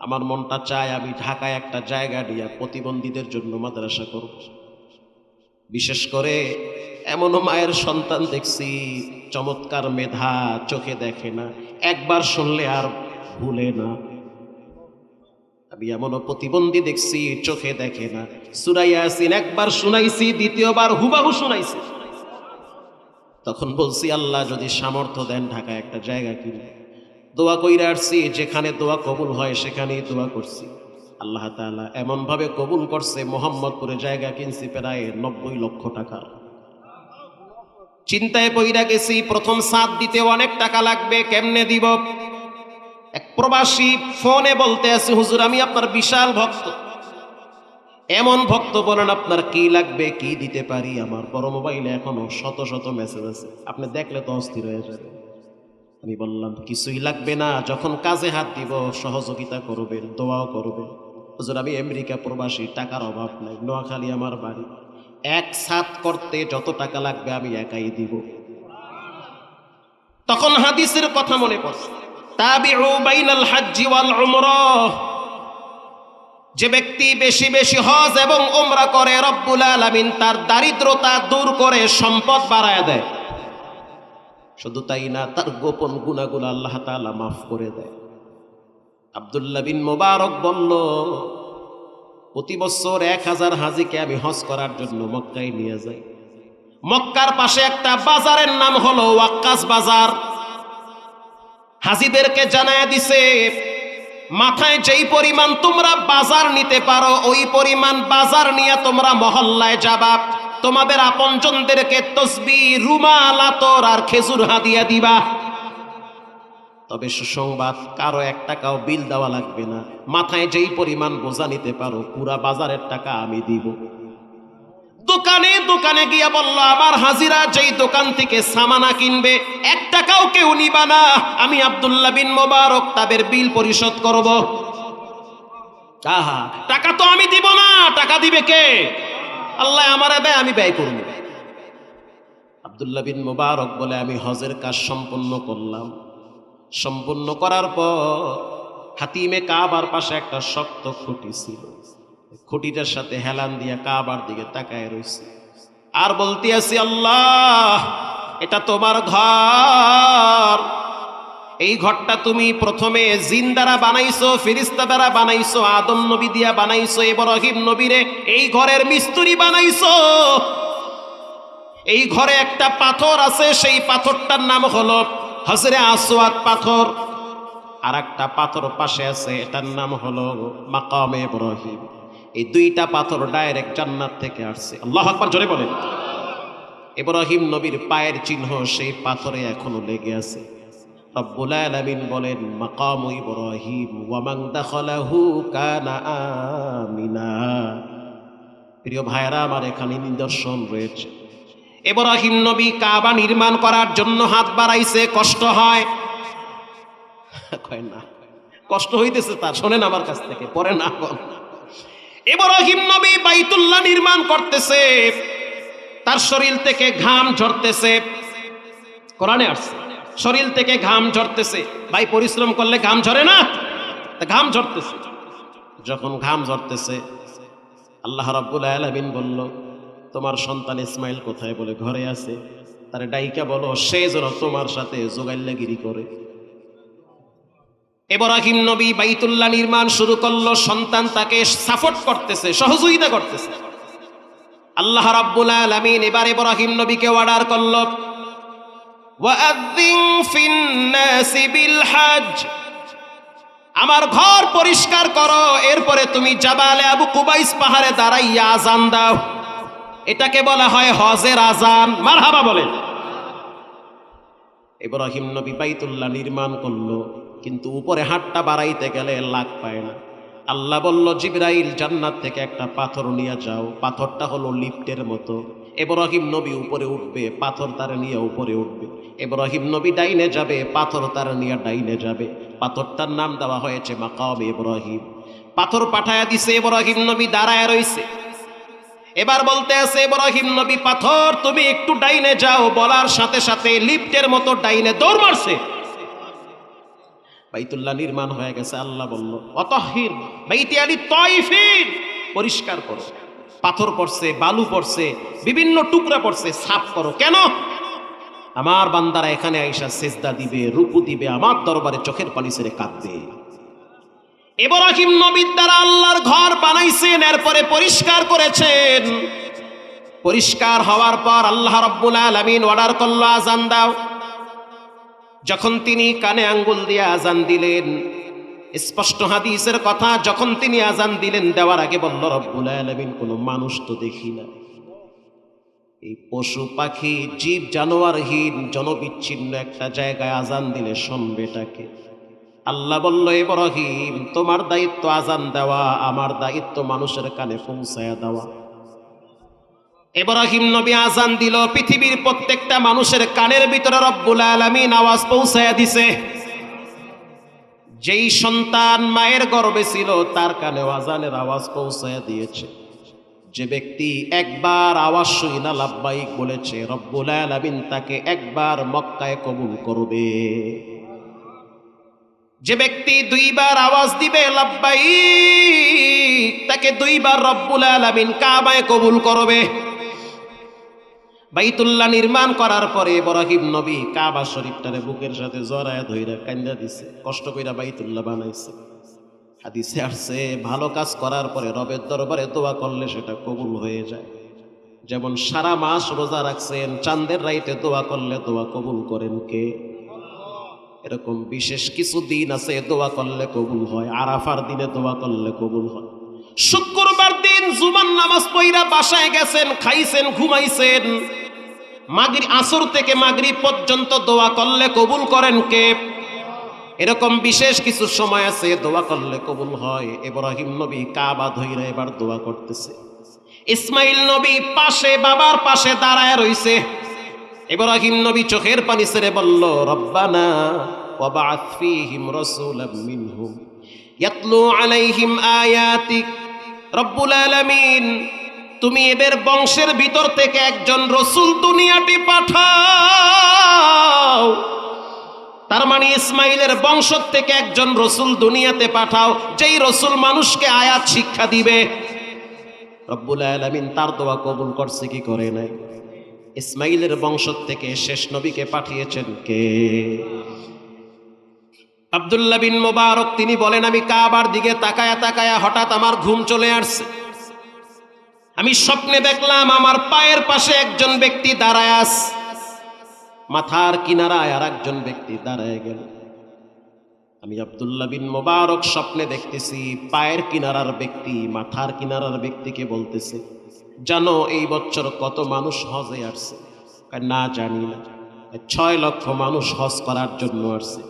আমার মনটা চায় আমি ঢাকায় একটা জায়গা নিয়ে প্রতিবন্ধীদের জন্য মাদ্রাসা করব। বিশেষ করে এমনও মায়ের সন্তান দেখছি, চমৎকার মেধা, চোখে দেখে না, একবার শুনলে আর ভুলে না। আমি এমনও প্রতিবন্ধী দেখছি, চোখে দেখে না, সূরা ইয়াসিন একবার শুনাইছি, দ্বিতীয়বার হুবাহু শুনাইছি। তখন বলছি, আল্লাহ যদি সামর্থ্য দেন ঢাকায় একটা জায়গা কিনে। দোয়া কইরা আসছি, যেখানে দোয়া কবুল হয় সেখানেই দোয়া করছি। আল্লাহ তাআলা এমন ভাবে কবুল করছে, মোহাম্মদপুরে জায়গা কিনছি প্রায় 90 লক্ষ টাকা। চিন্তায় পইরা গেছি, প্রথম ছাদ দিতে অনেক টাকা লাগবে, কেমনে দিব? এক প্রবাসী ফোনে বলতে আছে, হুজুর আমি আপনার বিশাল ভক্ত। এমন ভক্ত, বলেন আপনার কি লাগবে, কি দিতে পারি? আমার বড় মোবাইলে এখনো শত শত মেসেজ আছে, আপনি দেখলে তো অস্থির হয়ে যাবে। আমি বললাম, কিছুই লাগবে না, যখন কাজে হাত দিব সহযোগিতা করবেন, দোয়াও করবেন। হুজুর আমি আমেরিকা প্রবাসী, টাকার অভাব নাই, নোয়াখালী আমার বাড়ি। এক সাত করতে যত টাকা লাগবে আমি একাই দিব। তখন হাদিসের কথা মনে পড়ছে, তাবিউ বাইনাল হাজ্জি ওয়াল উমরাহ, যে ব্যক্তি বেশি বেশি হজ এবং উমরা করে রব্বুল আলামিন তার দারিদ্রতা দূর করে সম্পদ বাড়ায় দেয়। শুধু তাই না, তার গোপন গুনাহগুলো আল্লাহ তাআলা মাফ করে দেয়। আব্দুল্লাহ বিন মুবারক বলল, প্রতি বছর 1000 হাজিকে আমি হজ করার জন্য মক্কায় নিয়ে যাই। মক্কার পাশে একটা বাজারের নাম হলো ওয়াক্কাস বাজার। হাজিদেরকে জানায় দিছে, মাথায় যেই পরিমাণ তোমরা বাজার নিতে পারো ওই পরিমাণ বাজার নিয়ে তোমরা মহল্লায় যাবা, তোমাদের আপনজনদেরকে তসবিহ, রুমাল, আতর আর খেজুর হাদিয়া দিবা। তবে সুসংবাদ, কারো 1 টাকাও বিল দেওয়া লাগবে না। মাথায় যেই পরিমাণ বোঝা নিতে পারো পুরা বাজারের টাকা আমি দিব। দোকানে দোকানে গিয়া বলল, আমার হাজিরা যেই দোকান থেকে সামানা কিনবে 1 টাকাও কেউ নিবা না, আমি আব্দুল্লাহ বিন মুবারক তাদের বিল পরিশোধ করব। আহা, টাকা তো আমি দিব না, টাকা দিবে কে? আল্লাহ আমারে দেয়, আমি ব্যয় করব। আব্দুল্লাহ বিন মুবারক বলে, আমি হজের কাজ সম্পন্ন করলাম। সম্পূর্ণ করার পর হাতিমে কাবার পাশে একটা শক্ত খুঁটি ছিল, খুঁটিটার সাথে হেলান দিয়া কাবার দিকে তাকায় রইছে আর বলতে আছি, আল্লাহ এটা তোমার ঘর। এই ঘরটা তুমি প্রথমে জিন দ্বারা বানাইছো, ফেরেশতা দ্বারা বানাইছো, আদম নবী দিয়া বানাইছো, ইব্রাহিম নবীরে এই ঘরের মিস্ত্রি বানাইছো। এই ঘরে একটা পাথর আছে, সেই পাথরটার নাম হলো হজরে আসওয়াদ পাথর। আর একটা পাথর পাশে আছে, এটার নাম হলো মাকামে ইব্রাহিম। এই 2টা পাথর ডাইরেক্ট জান্নাত থেকে আসছে। আল্লাহু আকবার, জোরে বলেন। ইব্রাহিম নবীর পায়ের চিহ্ন সেই পাথরে এখনো লেগে আছে। রব্বুল আলামিন বলেন, মাকাম ইব্রাহিম ওয়া মান দাখালাহু কানা আমিনা। প্রিয় ভাইরা আমার, এখানে নিদর্শন রয়েছে। ইব্রাহিম নবী কাবা নির্মাণ করার জন্য হাত বাড়াইছে, কষ্ট হয়, কয় না কষ্ট হইতেছে তার, শোনেন আমার কাছ থেকে, পরে না। ইব্রাহিম নবী বাইতুল্লাহ নির্মাণ করতেছে, তার শরীর থেকে ঘাম ঝরতেছে। কোরআনে আসছে, শরীর থেকে ঘাম ঝরতেছে। ভাই, পরিশ্রম করলে ঘাম ঝরে না? ঘাম ঝরতেছে। যখন ঘাম ঝরতেছে, আল্লাহ রাব্বুল আলামিন বলল, তোমার সন্তান ইসমাইল কোথায়? বলে ঘরে আছে। তার ডাইকা বলো, সে যেন তোমার সাথে যোগাল্লাগিরি করে। ইব্রাহিম নবী বাইতুল্লাহ নির্মাণ শুরু করলো, সন্তান তাকে সাপোর্ট করতেছে, সহযোগিতা করতেছে। আল্লাহ রাব্বুল আলামিন এবার ইব্রাহিম নবীকে অর্ডার করলো, ওয়াআযিন ফিন নাসি বিল হজ, আমার ঘর পরিষ্কার করো, এরপরে তুমি জাবালে আবু কুবাইস পাহাড়ে দাঁড়াইয়া আযান দাও। এটাকে বলা হয় হজের আযান। মারহাবা বলেন। ইব্রাহিম নবী বাইতুল্লাহ নির্মাণ করলো, কিন্তু উপরে হাতটা বাড়াইতে গেলে লাগ পায় না। আল্লাহ বলল, জিবরাইল জান্নাত থেকে একটা পাথর নিয়ে যাও। পাথরটা হলো লিফটের মতো। ইব্রাহিম নবী উপরে উঠবে, পাথর তার নিয়ে উপরে উঠবে। ইব্রাহিম নবী ডাইনে যাবে, পাথর তার নিয়ে ডাইনে যাবে। পাথরটার নাম দেওয়া হয়েছে মাকাম ইব্রাহিম। পাথর পাঠায়া দিছে, ইব্রাহিম নবী দাঁড়ায় রইছে। এবার বলতে আছে ইব্রাহিম নবী, পাথর তুমি একটু ডাইনে যাও। বলার সাথে সাথে লিফটের মতো ডাইনে দৌড় মারছে। বাইতুল্লাহ নির্মাণ হয়ে গেছে। আল্লাহ বলল, অতহির বাইতি আলী তাইফিন, পরিষ্কার করো। পাথর পড়ছে, বালু পড়ছে, বিভিন্ন টুকরা পড়ছে, সাফ করো। কেন? আমার বান্দারা এখানে আইসা সেজদা দিবে, রুকু দিবে, আমার দরবারে চোখের পানি ছেড়ে কাঁদবে। ইব্রাহিম নবীর দ্বারা আল্লাহর ঘর বানাইছেন, এরপরে পরিষ্কার করেছেন। পরিষ্কার হওয়ার পর আল্লাহ রাব্বুল আলামিন অর্ডার করলো, আযান দাও। যখন তিনি কানে আঙ্গুল দিয়ে আযান দিলেন, স্পষ্ট হাদিসের কথা, যখন তিনি আযান দিলেন, দেওয়ার আগে বলল, রব্বুল আলামিন, কোনো মানুষ তো দেখি না। এই পশু পাখি জীব জানোয়ারহীন জনবিচ্ছিন্ন একটা জায়গায় আযান দিলে শুনবেটাকে? আল্লাহ বলল, ইব্রাহিম তোমার দায়িত্ব আযান দেওয়া, আমার দায়িত্ব মানুষের কানে পৌঁছায়া দেওয়া। ইব্রাহিম নবী আযান দিল, পৃথিবীর প্রত্যেকটা মানুষের কানের ভিতরে রব্বুল আলামিন আওয়াজ পৌঁছায়া দিছে। যেই সন্তান মায়ের গর্ভে ছিল তার কানে আযানের আওয়াজ পৌঁছায়া দিয়েছে। যে ব্যক্তি একবার আওয়াজ শুনা লাব্বাইক বলেছে, রব্বুল আলামিন তাকে একবার মক্কায় কবুল করবে। যে ব্যক্তি দুইবার আওয়াজ দিবে লাব্বাইক, তাকে দুইবার রব্বুল আলামিন কাবায় কবুল করবে। বাইতুল্লাহ নির্মাণ করার পরে ইব্রাহিম নবী কাবা শরীফটারে বুকের সাথে জড়ায় ধইরা কান্দা দিছে, কষ্ট কইরা বাইতুল্লাহ বানাইছে। হাদিসে আসছে ভালো কাজ করার পরে রবের দরবারে দোয়া করলে সেটা কবুল হয়ে যায়। যেমন সারা মাস রোজা রাখছেন, চাঁদের রাইতে দোয়া করলে দোয়া কবুল করেন কে? এরকম বিশেষ কিছু দিন আছে দোয়া করলে কবুল হয়। আরাফার দিনে দোয়া করলে কবুল হয়। শুক্রবার দিন জুমার নামাজ পড়া বাসায় গেছেন, খাইছেন, ঘুমাইছেন, মাগরিব আসর থেকে মাগরিব পর্যন্ত দোয়া করলে কবুল করেন কে? এরকম বিশেষ কিছু সময় আছে দোয়া করলে কবুল হয়। ইব্রাহিম নবী কাবা ধইরা এবার দোয়া করতেছে। ইসমাইল নবী পাশে, বাবার পাশে দাঁড়ায় রইছে। ইব্রাহিম নবী চোখের পানি ছেড়ে বলল, রব্বানা ওয়াবআথ ফীহিম রাসূলাম মিনহুম ইয়াতলু আলাইহিম আয়াতিক। রব্বুল আলামিন, তুমি এদের বংশের ভিতর থেকে একজন রসূল দুনিয়াতে পাঠাও। তার মানে ইসমাইলের বংশ থেকে একজন রসূল দুনিয়াতে পাঠাও, যেই রসূল মানুষকে আয়াত শিক্ষা দিবে। রব্বুল আলামিন তার দোয়া কবুল করছে কি করে নাই? ইসমাইলের বংশ থেকে শেষ নবীকে পাঠিয়েছেন কে? আব্দুল্লাহ বিন মুবারক তিনি বলেন, আমি কাবার দিকে তাকায়া তাকায়া হঠাৎ আমার ঘুম চলে আসছে। আমি স্বপ্নে দেখলাম আমার পায়ের পাশে একজন ব্যক্তি দাঁড়ায় আছে, মাথার কিনারায় আর একজন ব্যক্তি দাঁড়ায় গেল। আমি আব্দুল্লাহ বিন মুবারক স্বপ্নে দেখতেছি পায়ের কিনারার ব্যক্তি মাথার কিনারার ব্যক্তিকে বলতেছে, জানো এই বছর কত মানুষ হজে আসছে? না জানি না। 6 লক্ষ মানুষ হজ করার জন্য আসছে,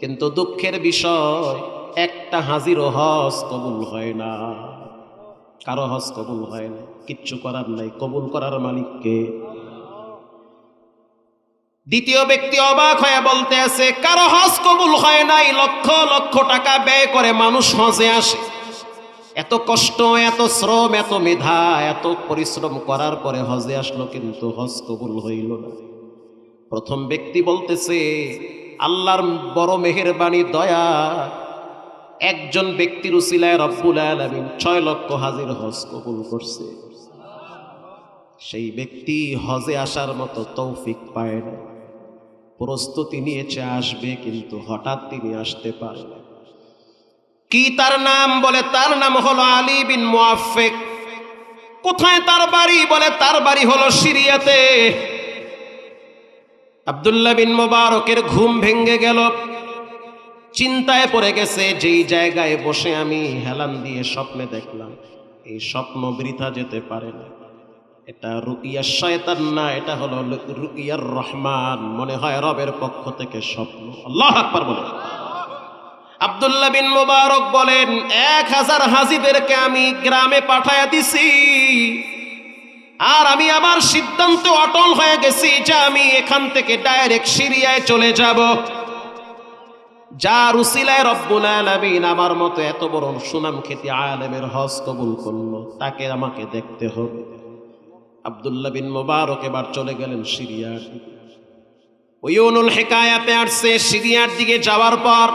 কিন্তু দুঃখের বিষয় একটা হাজিরও হজ কবুল হয় না। কারো হজ কবুল হয় না, কিচ্ছু করার নাই, কবুল করার মালিক কে? দ্বিতীয় ব্যক্তি অবাক হয়ে বলতে আছে, কারো হজ কবুল হয় নাই, লক্ষ লক্ষ টাকা ব্যয় করে মানুষ হজে আসে, এত কষ্ট, এত শ্রম, এত মেধা, এত পরিশ্রম করার পরে হজে আসলো, কিন্তু হজ কবুল হইল না। প্রথম ব্যক্তি বলতেছে, আল্লাহর বড় মেহেরবানি, দয়া, একজন ব্যক্তির উসিলায় রব্বুল আলামিন 6 লক্ষ হাজির হজ কবুল করছে। সেই ব্যক্তি হজে আসার মতো তৌফিক পায় না, প্রস্তুতি নিয়েছে আসবে, কিন্তু হঠাৎ তিনি আসতে পারে না। কি তার নাম? বলে তার নাম হলো আলী বিন মুআফফিক। কোথায় তার বাড়ি? বলে তার বাড়ি হলো সিরিয়াতে। আব্দুল্লাহ বিন মুবারকের ঘুম ভেঙে গেল, চিন্তায় পড়ে গেছে, যেই জায়গায় বসে আমি হেলান দিয়ে স্বপ্নে দেখলাম, এই স্বপ্ন বৃথা যেতে পারে না। এটা রুকিয়ার শয়তান না, এটা হলো রুকিয়ার রহমান। মনে হয় রবের পক্ষ থেকে স্বপ্ন। আল্লাহু আকবার বলে। আব্দুল্লাহ বিন মুবারক বলেন, 1000 হাজিদেরকে আমি গ্রামে পাঠায়া দিছি, আর আমি আমার সিদ্ধান্তে অটল হয়ে গেছি যে আমি এখান থেকে ডাইরেক্ট সিরিয়ায় চলে যাব। যার উসিলায় রব্বুল আলামিন আমার মতো এত বড় সুনাম খ্যাতি আলেমের হজ কবুল করলো, তাকে আমাকে দেখতে হবে। আব্দুল্লাহ বিন মুবারক এবার চলে গেলেন সিরিয়ার দিকে। উয়ুনুল হিকায়াতে আসছে, সিরিয়ার দিকে যাওয়ার পর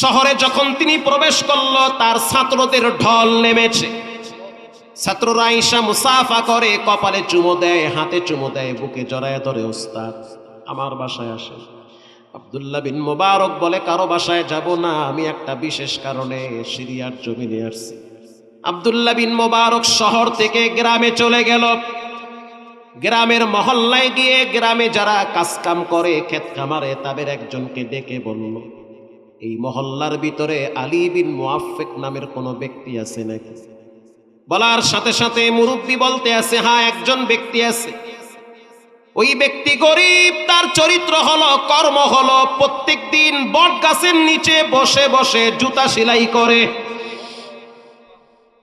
শহরে যখন তিনি প্রবেশ করলো, তার ছাত্রদের ঢল নেমেছে। ছাত্ররা আয়েশা মুসাফা করে, কপালে চুমো দেয়, হাতে চুমো দেয়, বুকে জড়ায় ধরে, ওস্তাদ আমার বাসায় আসে। আব্দুল্লাহ বিন মুবারক বলে, কারো বাসায় যাব না, আমি একটা বিশেষ কারণে সিরিয়ার জমিনে আসছি। আব্দুল্লাহ বিন মুবারক শহর থেকে গ্রামে চলে গেল। গ্রামের মহল্লায় গিয়ে গ্রামে যারা কাজকাম করে, ক্ষেত খামারে, তাদের একজনকে ডেকে বলল, এই মহল্লার ভিতরে আলী বিন মুআফফিক নামের কোনো ব্যক্তি আছে নাকি? বলার সাথে সাথে মুরব্বী বলতে আছে, হ্যাঁ একজন ব্যক্তি আছে। ওই ব্যক্তি গরিব, তার চরিত্র হলো, কর্ম হলো, প্রত্যেক দিন বট গাছের নিচে বসে বসে জুতা সেলাই করে।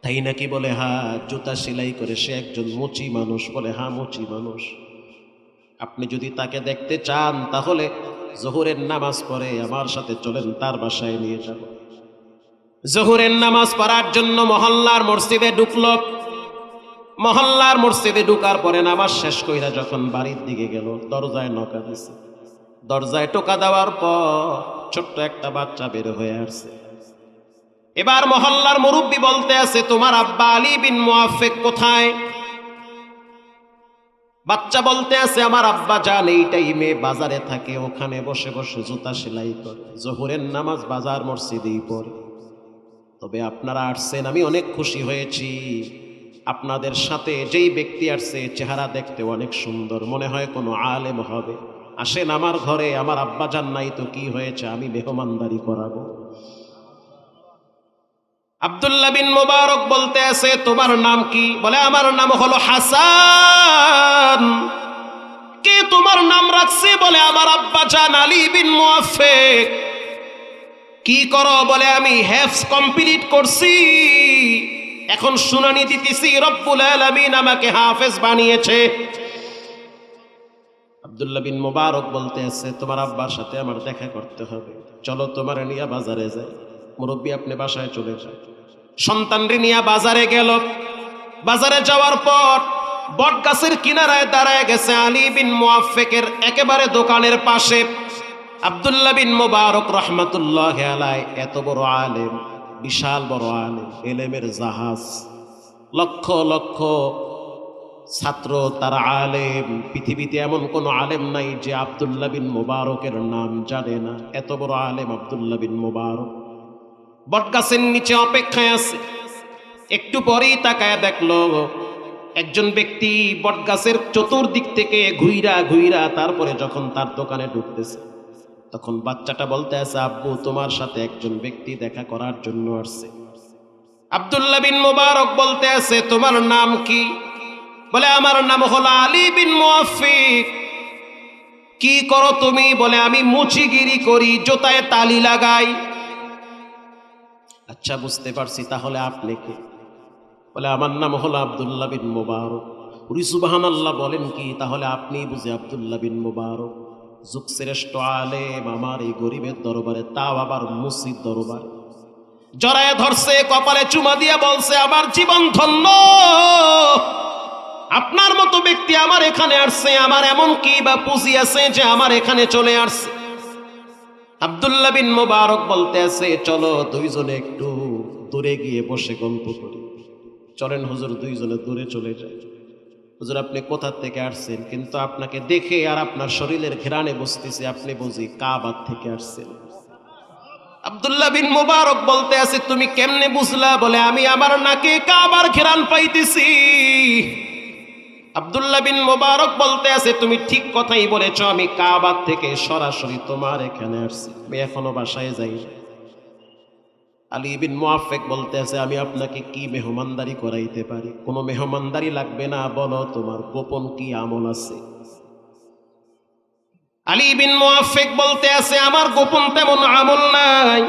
তাই নাকি? বলে হ্যাঁ, জুতা সেলাই করে। সে একজন মুচি মানুষ? বলে হ্যাঁ মুচি মানুষ। আপনি যদি তাকে দেখতে চান তাহলে জোহরের নামাজ পড়ে আমার সাথে চলেন, তার বাসায় নিয়ে যাব। জোহরের নামাজ পড়ার জন্য মহল্লার মসজিদে ঢুকল। মহল্লার মসজিদে ঢুকার পরে নামাজ শেষ কইরা যখন বাড়ির দিকে গেল, দরজায় নকা দিছে। দরজায় টোকা দেওয়ার পর ছোট্ট একটা বাচ্চা বের হয়ে আসছে। এবার মহল্লার মুরব্বী বলতে আছে, তোমার আব্বা আলী বিন মুআফফিক কোথায়? বাচ্চা বলতে আছে, আমার আব্বা জান এই টাইমে বাজারে থাকে, ওখানে বসে বসে জুতা সেলাই করে, জোহরের নামাজ বাজার মসজিদেই পড়ে। তবে আপনারা আসছেন, আমি অনেক খুশি হয়েছি। আপনাদের সাথে যেই ব্যক্তি আসছে চেহারা দেখতে অনেক সুন্দর, মনে হয় কোনো আলেম হবে। আসেন আমার ঘরে, আমার আব্বা জান নাই তো কি হয়েছে, আমি মেহমানদারি করাবো। আব্দুল্লাহ বিন মুবারক বলতে আছে, তোমার নাম কি? বলে, আমার নাম হলো হাসান। কে তোমার নাম রাখছে? বলে, আমার আব্বা জান আলী বিন মুআফফিক। কি করো? বলে, আমি হেফজ কমপ্লিট করছি, এখন শুনানি দিতেছি, রব্বুল আলামিন আমাকে হাফেজ বানিয়েছে। আব্দুল্লাহ বিন মুবারক বলতে আছে, তোমার আব্বার সাথে আমার দেখা করতে হবে, চলো তোমার নিয়ে বাজারে যাই। মুরব্বী, আপনি বাসায় চলে যান। সন্তানরে নিয়ে বাজারে গেল। বাজারে যাওয়ার পর বট গাছের কিনারায় দাঁড়ায় গেছে আলী বিন মুআফফিকের একেবারে দোকানের পাশে। আব্দুল্লাহ বিন মুবারক রহমাতুল্লাহি আলাইহি এত বড় আলেম, বিশাল বড় আলেম, এলেমের জাহাজ, লক্ষ লক্ষ ছাত্র তার আলেম। পৃথিবীতে এমন কোন আলেম নাই যে আব্দুল্লাহ বিন মুবারকের নাম জানে না। এত বড় আলেম আব্দুল্লাহ বিন মুবারক বটগাছের নিচে অপেক্ষায় আছে। একটু পরেই তাকায় দেখলো একজন ব্যক্তি বটগাছের চতুর্দিক থেকে ঘুইরা ঘুইরা তারপরে যখন তার দোকানে ঢুকতেছে, তখন বাচ্চাটা বলতে আছে, আব্বু তোমার সাথে একজন ব্যক্তি দেখা করার জন্য আসছে। আব্দুল্লাহ বিন মুবারক বলতে আছে, তোমার নাম কি? বলে, আমার নাম হলো আলী বিন মুআফফিক। কি করো তুমি? বলে, আমি মুচিগিরি করি, জোতায় তালি লাগাই। আচ্ছা, বুঝতে পারছি, তাহলে আপনি কে? বলে, আমার নাম হলো আব্দুল্লাহ বিন মুবারক। উরি সুবহানাল্লাহ, বলেন কি? তাহলে আপনি বুঝে আব্দুল্লাহ বিন মুবারক, যুগশ্রেষ্ঠ আলেম আমার এই গরিবের দরবারে, তাও আবার মসজিদ দরবারে। জড়ায় ধরছে, কপালে চুমা দিয়ে বলছে, আমার জীবন ধন্য, আপনার মতো ব্যক্তি আমার এখানে আসছে, আমার এমন কি বা পুঁজি আছে যে আমার এখানে চলে আসছে। আব্দুল্লাহ বিন মুবারক বলতে আছে, চলো দুইজনে একটু দূরে গিয়ে বসে গল্প করি। চলেন হুজুর, দুইজনে দূরে চলে যাই। হুজুর, আপনি কোথা থেকে আসছেন? কিন্তু আপনাকে দেখে আর আপনার শরীরের ঘ্রাণে বুঝতেছি আপনি বুঝি কাবা থেকে আসছেন। আব্দুল্লাহ বিন মুবারক বলতে আছে, তুমি কেমনে বুঝলা? বলে, আমি আমার নাকে কাবার ঘ্রাণ পাইতেছি। আব্দুল্লাহ বিন মুবারক বলতে আছে, তুমি ঠিক কথাই বলেছ, আমি কাবা থেকে সরাসরি তোমার এখানে আসছি, আমি এখনো বাসায় যাই। আলী বিন মুআফফিক বলতে আছে, আমি আপনাকে কি মেহমানদারি করাইতে পারি? কোনো মেহমানদারি লাগবে না, বলো তোমার গোপন কি আমল আছে। আলী বিন মুআফফিক বলতে আছে, আমার গোপন তেমন আমল নাই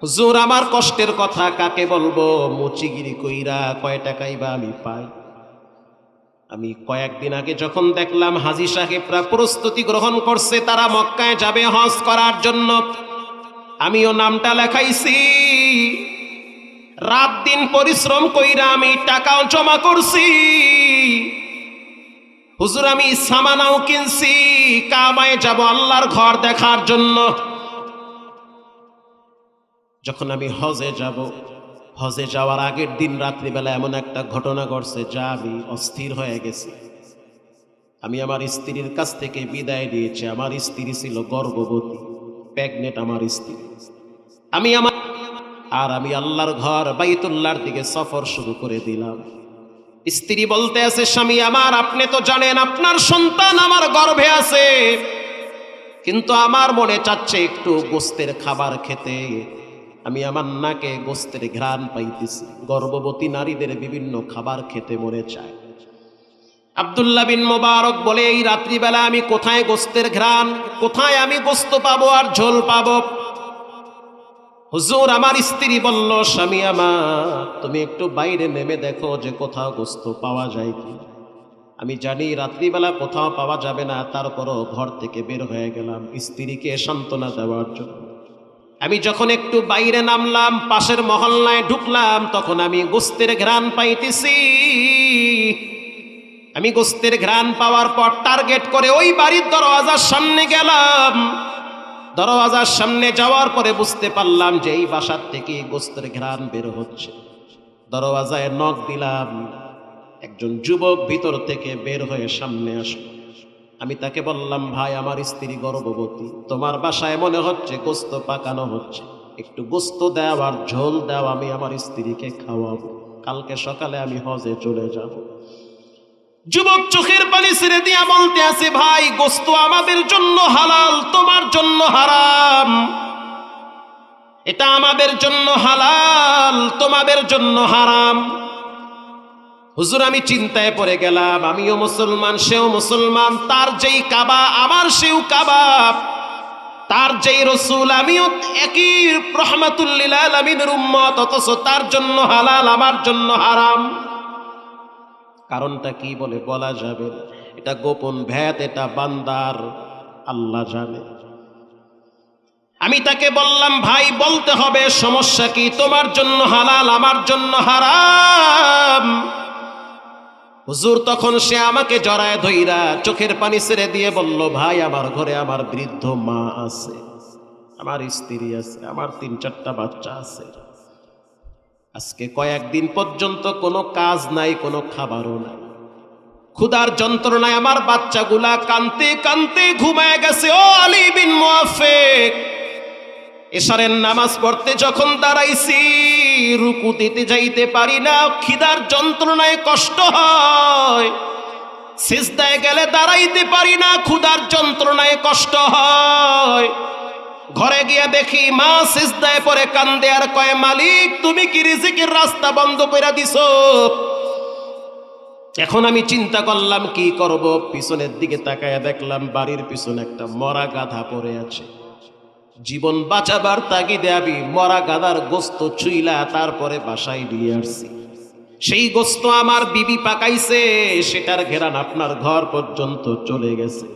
হুজুর, আমার কষ্টের কথা কাকে বলবো? মুচিগিরি কইরা কয় টাকাই বা আমি পাই। আমি কয়েকদিন আগে যখন দেখলাম হাজী সাহেবরা প্রস্তুতি গ্রহণ করছে, তারা মক্কায় যাবে হজ করার জন্য, আমিও নামটা লেখাইছি। রাত দিন পরিশ্রম কইরা আমি টাকাও জমা করছি হুজুর, আমি সামানাও কিনছি, কাবায় যাব আল্লাহর ঘর দেখার জন্য। যখন আমি হজে যাব, হজে যাওয়ার আগের দিন রাত্রিবেলা এমন একটা ঘটনা ঘটছে যা আমি অস্থির হয়ে গেছি। আমি আমার স্ত্রীর কাছ থেকে বিদায় নিয়েছি। আমার স্ত্রী ছিল গর্ভবতী, প্রেগনেন্ট আমার স্ত্রী। আমি আল্লাহর ঘর বাইতুল্লাহর দিকে সফর শুরু করে দিলাম। স্ত্রী বলতে আছে, স্বামী আমার, আপনি তো জানেন আপনার সন্তান আমার গর্ভে আছে, কিন্তু আমার মনে চাচ্ছে একটু গোস্তের খাবার খেতে। আমি আমার নাকে গোস্তের ঘ্রাণ পাইতেছি। গর্ভবতী নারীদের বিভিন্ন খাবার খেতে মনে চায়। আব্দুল্লাহ বিন মুবারক বলে, এই রাত্রিবেলা আমি কোথায় গোস্তের ঘ্রাণ, কোথায় আমি গোস্ত পাবো আর ঝোল পাবো? হুজুর, আমার স্ত্রী বলল, স্বামী আমার, তুমি একটু বাইরে নেমে দেখো যে কোথাও গোস্ত পাওয়া যায় কি। আমি জানি রাত্রিবেলা কোথাও পাওয়া যাবে না, তারপরও ঘর থেকে বের হয়ে গেলাম স্ত্রীকে সান্ত্বনা দেওয়ার জন্য। আমি যখন একটু বাইরে নামলাম, পাশের মহল্লায় ঢুকলাম, তখন আমি গোস্তের ঘ্রাণ পাইতেছি। আমি গোস্তের ঘ্রাণ পাওয়ার পর টার্গেট করে ওই বাড়ির দরওয়াজার সামনে গেলাম। দরওয়াজার সামনে যাওয়ার পরে বুঝতে পারলাম যে এই বাসার থেকে গোস্তের ঘ্রাণ বের হচ্ছে। দরওয়াজায় নক দিলাম, একজন যুবক ভিতর থেকে বের হয়ে সামনে আসলো। আমি তাকে বললাম, ভাই আমার স্ত্রী গর্ভবতী, তোমার বাসায় মনে হচ্ছে গোস্ত পাকানো হচ্ছে, একটু গোস্ত দাও আর ঝোল দাও, আমি আমার স্ত্রীকে খাওয়াবো, কালকে সকালে আমি হজে চলে যাব। যুবক চোখের পানি ছেড়ে দিয়া বলতে আছে, ভাই গোস্ত আমাদের জন্য হালাল, তোমার জন্য হারাম। এটা আমাদের জন্য হালাল, তোমাদের জন্য হারাম। হুজুর আমি চিন্তায় পড়ে গেলাম, আমিও মুসলমান, সেও মুসলমান, তার যেই কাবা আমার সেও কাবা, তার যেই রসুল আমিও একই রহমাতুল লিল আলামিনের উম্মত, অথচ তার জন্য হালাল আমার জন্য হারাম। কারণটা কি বলে বলা যাবে না, এটা গোপন ভেদ, এটা বান্দার আল্লাহ জানে। আমি তাকে বললাম, ভাই বলতে হবে সমস্যা কি, তোমার জন্য হালাল আমার জন্য হারাম। হুজুর তখন সে আমাকে জড়ায় ধইরা চোখের পানি ছেড়ে দিয়ে বলল, ভাই আমার ঘরে আমার বৃদ্ধ মা আছে, আমার স্ত্রী আছে, আমার 3-4টা বাচ্চা আছে, আজকে কয়েকদিন পর্যন্ত কোনো কাজ নাই, কোনো খাবারও নাই, ক্ষুধার যন্ত্রণায় আমার বাচ্চাগুলা কানতে কানতে ঘুমায় গেছে। ও আলী বিন মুআফিক, এশারের নামাজ পড়তে যখন দাঁড়াইছি, রুকু দিতে যাইতে পারি না, খিদার যন্ত্রণায় কষ্ট হয়, সিজদায় গেলে দাঁড়াইতে পারি না, ক্ষুধার যন্ত্রণায় কষ্ট হয়। ঘরে গিয়ে দেখি মা সিজদায় পড়ে কান্দে আর কয়, মালিক তুমি কি রিজিকের রাস্তা বন্ধ করে দিছো? এখন আমি চিন্তা করলাম কি করব। পিছনের দিকে তাকায় দেখলাম বাড়ির পিছনে একটা মরা গাধা পড়ে আছে। জীবন বাঁচাবার তাগিদে আমি মরা গাধার গোস্ত ছুইলা তারপরে বাসায় নিয়ে আসছি। সেই গোস্ত আমার বিবি পাকাইছে, সেটার ঘেরান আপনার ঘর পর্যন্ত চলে গেছে।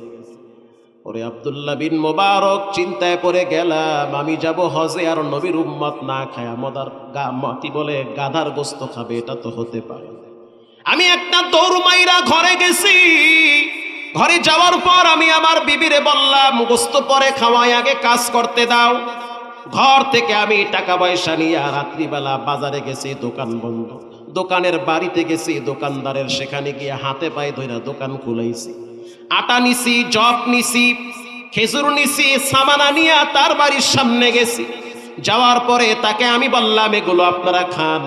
ওরে আব্দুল্লাহ বিন মোবারক, চিন্তায় পড়ে গেলাম, আমি যাব হজে আর নবীর উম্মত না খায় মদার মাটি বলে গাধার গোস্ত খাবে, এটা তো হতে পারে। আমি একটা দৌড় মাইরা ঘরে গেছি। ঘরে যাওয়ার পর আমি আমার বিবিরে বললাম, গোস্ত পরে খাওয়াই, আগে কাজ করতে দাও। ঘর থেকে আমি টাকা পয়সা নিয়ে রাত্রিবেলা বাজারে গেছি, দোকান বন্ধ, দোকানের বাড়িতে গেছি, দোকানদারের সেখানে গিয়ে হাতে পায়ে ধরে দোকান খুলাইছি। আটা নিছি, জব নিছি, খেজুর নিছি, সামানা নিয়ে তার বাড়ির সামনে গেছি। যাওয়ার পরে তাকে আমি বললাম, এগুলো আপনারা খান,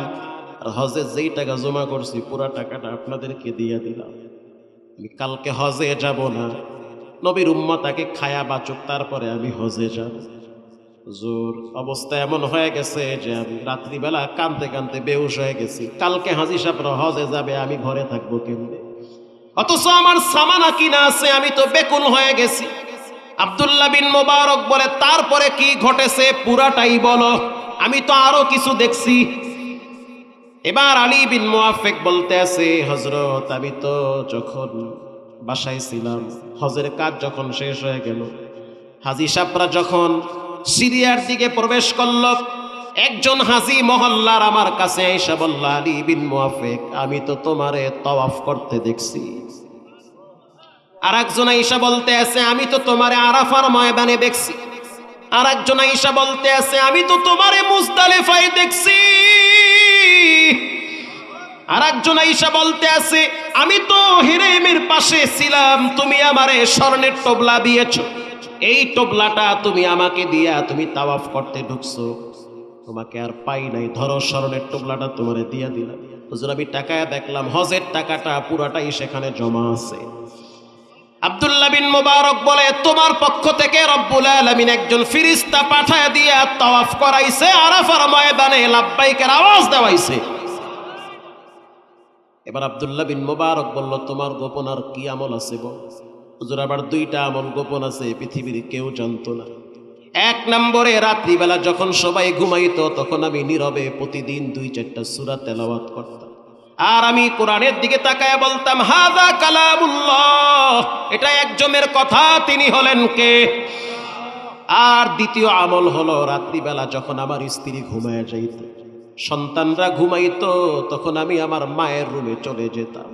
আর হজে যেই টাকা জমা করছি পুরা টাকাটা আপনাদেরকে দিয়ে দিলাম, আমি কালকে হজে যাব না, নবীর উম্মতাকে খায়া বাঁচুক, তারপরে আমি হজে যাব। হুজুর অবস্থা এমন হয়ে গেছে যে আমি রাত্রিবেলা কানতে কানতে বেহুশ হয়ে গেছি। কালকে হাজী সাহেবরা হজে যাবে, আমি ঘরে থাকবো কেমনে? অথচ আমার সামানা কিনা আছে, আমি তো বেকুল হয়ে গেছি। আব্দুল্লাহ বিন মোবারক বলে, তারপরে কি ঘটেছে পুরাটাই বলো, আমি তো আরো কিছু দেখছি। এবার আলী বিন মুআফিক বলতে আছে, হযরত আমি তো যখন বাসায় ছিলাম, হজের কাজ যখন শেষ হয়ে গেল, হাজী সাহেবরা যখন সিরিয়ার দিকে প্রবেশ করল, একজন হাজী মহল্লার আমার কাছে এসে বলল, আলী বিন মুআফিক আমি তো তোমারে তাওয়াফ করতে দেখছি। আর একজন আয়েশা বলতে আছে, আমি তো তোমারে আরাফার ময়দানে দেখছি। আর একজন আয়েশা বলতে আছে, আমি তো তোমারে মুজদালিফায় দেখছি। আর একজন আয়েশা বলতে আছে, আমি তো হিরাইমের পাশে ছিলাম, তুমি আমারে স্বর্ণের টোবলা দিয়েছো, এই টোবলাটা তুমি আমাকে দিয়া তুমি তাওয়াফ করতে ঢুকছো, তোমাকে আর পাই নাই, ধরো স্বর্ণের টোবলাটা তোমারে দিয়া দিলাম। হুজুর আমি টাকায় দেখলাম হজের টাকাটা পুরাটাই সেখানে জমা আছে। আব্দুল্লাহ বিন মুবারক বলে, তোমার পক্ষ থেকে রব্বুল আলামিন একজন ফেরেশতা পাঠায় দিয়া তাওয়াফ করাইছে, আরাফার ময়দানে লাব্বাইকের আওয়াজ দেওয়াইছে। এবার আব্দুল্লাহ বিন মুবারক বলল, তোমার গোপন আর কি আমল আছে বল? হুজুর আবার 2টা আমল গোপন আছে, পৃথিবীর কেউ জানতো না। 1 নম্বরে, রাত্রিবেলা যখন সবাই ঘুমাইতো তখন আমি নীরবে প্রতিদিন 2-4টা সূরা তেলাওয়াত করতাম, আর আমি কোরআনের দিকে তাকায় বলতাম, হাযা কালামুল্লাহ, এটা একজনের কথা, তিনি হলেন কে? আর দ্বিতীয় আমল হলো রাত্রিবেলা যখন আমার স্ত্রী ঘুমায় যাইত, সন্তানরা ঘুমাইতো, তখন আমি আমার মায়ের রুমে চলে যেতাম।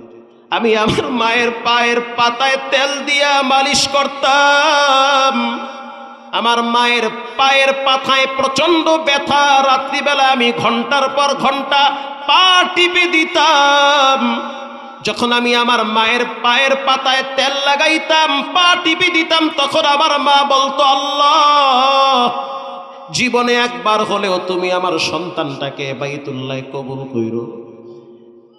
আমি আমার মায়ের পায়ের পাতায় তেল দিয়া মালিশ করতাম। আমার মায়ের পায়ের পাতায় প্রচন্ড ব্যথা, রাত্রিবেলা আমি ঘন্টার পর ঘন্টা পা টিপে দিতাম। যখন আমি আমার মায়ের পায়ের পাতায় তেল লাগাইতাম, পা টিপে দিতাম, তখন আমার মা বলতো, আল্লাহ, জীবনে একবার হলেও তুমি আমার সন্তানটাকে বাইতুল্লাহ কবুল কইরো।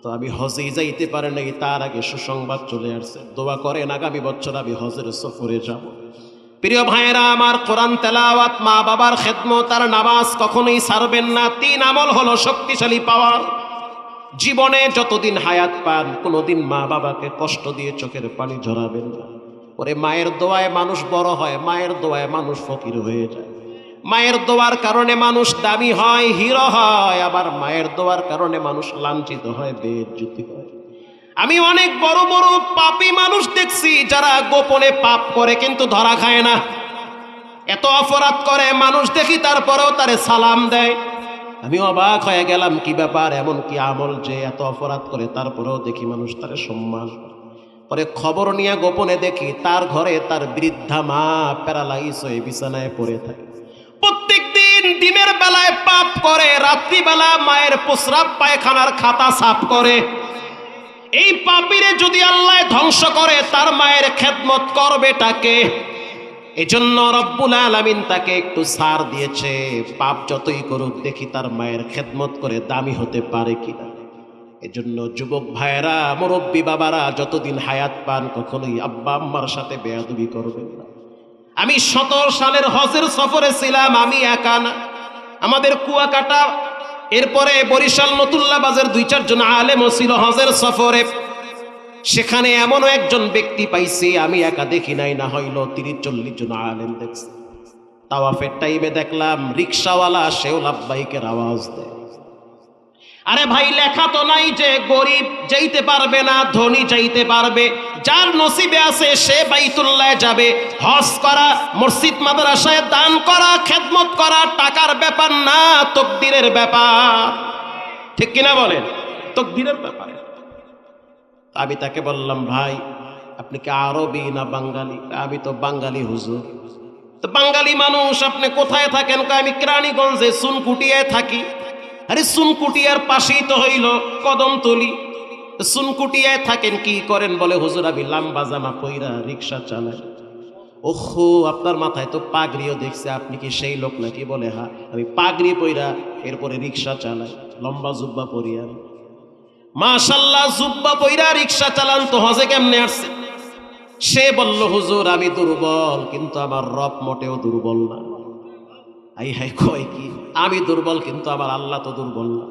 তো আমি হজে যাইতে পারে নাই, তার আগে সুসংবাদ চলে আসছে, দোয়া করেন আগামী বছর আমি হজের সফরে যাব। প্রিয় ভাইয়েরা আমার, কোরআন তেলাওয়াত, মা বাবার খেদমত আর নামাজ কখনোই ছাড়বেন না। 3 আমল হলো শক্তিশালী পাওয়ার। জীবনে যতদিন হায়াত পান কোনোদিন মা বাবাকে কষ্ট দিয়ে চোখের পানি ঝরাবেন না। ওরে মায়ের দোয়ায় মানুষ বড় হয়, মায়ের দোয়ায় মানুষ ফকির হয়ে যায়, মায়ের দোয়ার কারণে মানুষ দামি হয়, হিরো হয়, আবার মায়ের দোয়ার কারণে মানুষ লাঞ্ছিত হয়, বেইজ্জতি হয়। আমি অনেক বড় বড় পাপী মানুষ দেখছি যারা গোপনে পাপ করে কিন্তু ধরা খায় না, এত অপরাধ করে মানুষ দেখি, তারপরেও তারে সালাম দেয়। আমি অবাক হয়ে গেলাম, কি ব্যাপার, এমন কি আমল যে এত অপরাধ করে তারপরেও দেখি মানুষ তারে সম্মান করে। পরে খবর নিয়ে গোপনে দেখি তার ঘরে তার বৃদ্ধা মা প্যারালাইজ হয়ে বিছানায় পড়ে থাকে। প্রত্যেক দিন দিনের বেলায় পাপ করে, রাত্রিবেলা মায়ের প্রস্রাব পায়খানার খাতা সাফ করে। এই পাপীরে যদি আল্লাহ ধ্বংস করে, তার মায়ের খেদমত করবে তাকে। এজন্য রব্বুল আলামিন তাকে একটু ছাড় দিয়েছে, পাপ যতই করুক দেখি তার মায়ের খেদমত করে দামি হতে পারে কিনা। এজন্য যুবক ভাইয়েরা, মুরব্বী বাবারা, যতদিন হায়াত পান কখনোই আব্বা আম্মার সাথে বেয়াদবি করবেন না। আমি 17 সালের হজের সফরে ছিলাম, আমি একা না, আমাদের কুয়াকাটা, এরপরে বরিশাল, নতুল্লাহ বাজার 2-4 জন আলেমও ছিল হজের সফরে। সেখানে এমনও একজন ব্যক্তি পাইছি আমি একা দেখি নাই, না হইল 30-40 জন আলেম দেখছি। তাওয়াফের টাইমে দেখলাম রিকশাওয়ালা সেও লাব্বাইকের আওয়াজ দেয়। আরে ভাই, লেখা তো নাই যে গরিব যাইতে পারবে না, ধনী যাইতে পারবে। যার নসিবে আছে সে বাইতুল্লাহ যাবে। হজ করা, মসজিদ মাদ্রাসায় দান করা, খেদমত করা টাকার ব্যাপার না, তকদিরের ব্যাপার। ঠিক কিনা বলেন? তকদিরের ব্যাপার। আমি তাকে বললাম, ভাই আপনি কি আরবি না বাঙালি? আমি তো বাঙালি হুজুর। তো বাঙালি মানুষ, আপনি কোথায় থাকেন? আমি কেরানীগঞ্জে সুনকুটিয়ায় থাকি। আরে সুনকুটিয়ার পাশেই তো হইল কদমতলি। সুনকুটিয়ায় থাকেন, কি করেন? বলে হুজুর আমি লাম্বা জামা পইরা রিক্সা চালাই। ওহো, আপনার মাথায় তো পাগড়িও দেখছে, আপনি কি সেই লোক নাকি? বলে হ্যাঁ, আমি পাগড়ি পইরা এরপরে রিক্সা চালাই, লম্বা জুব্বা পরিয়া। মাশাআল্লাহ, জুব্বা পইরা রিক্সা চালান তো হজে কেমনে আসছে? সে বলল, হুজুর আমি দুর্বল, কিন্তু আমার রব মোটেও দুর্বল না। আই হাই, কয় কি? আমি দুর্বল কিন্তু আমার আল্লাহ তো দুর্বল না।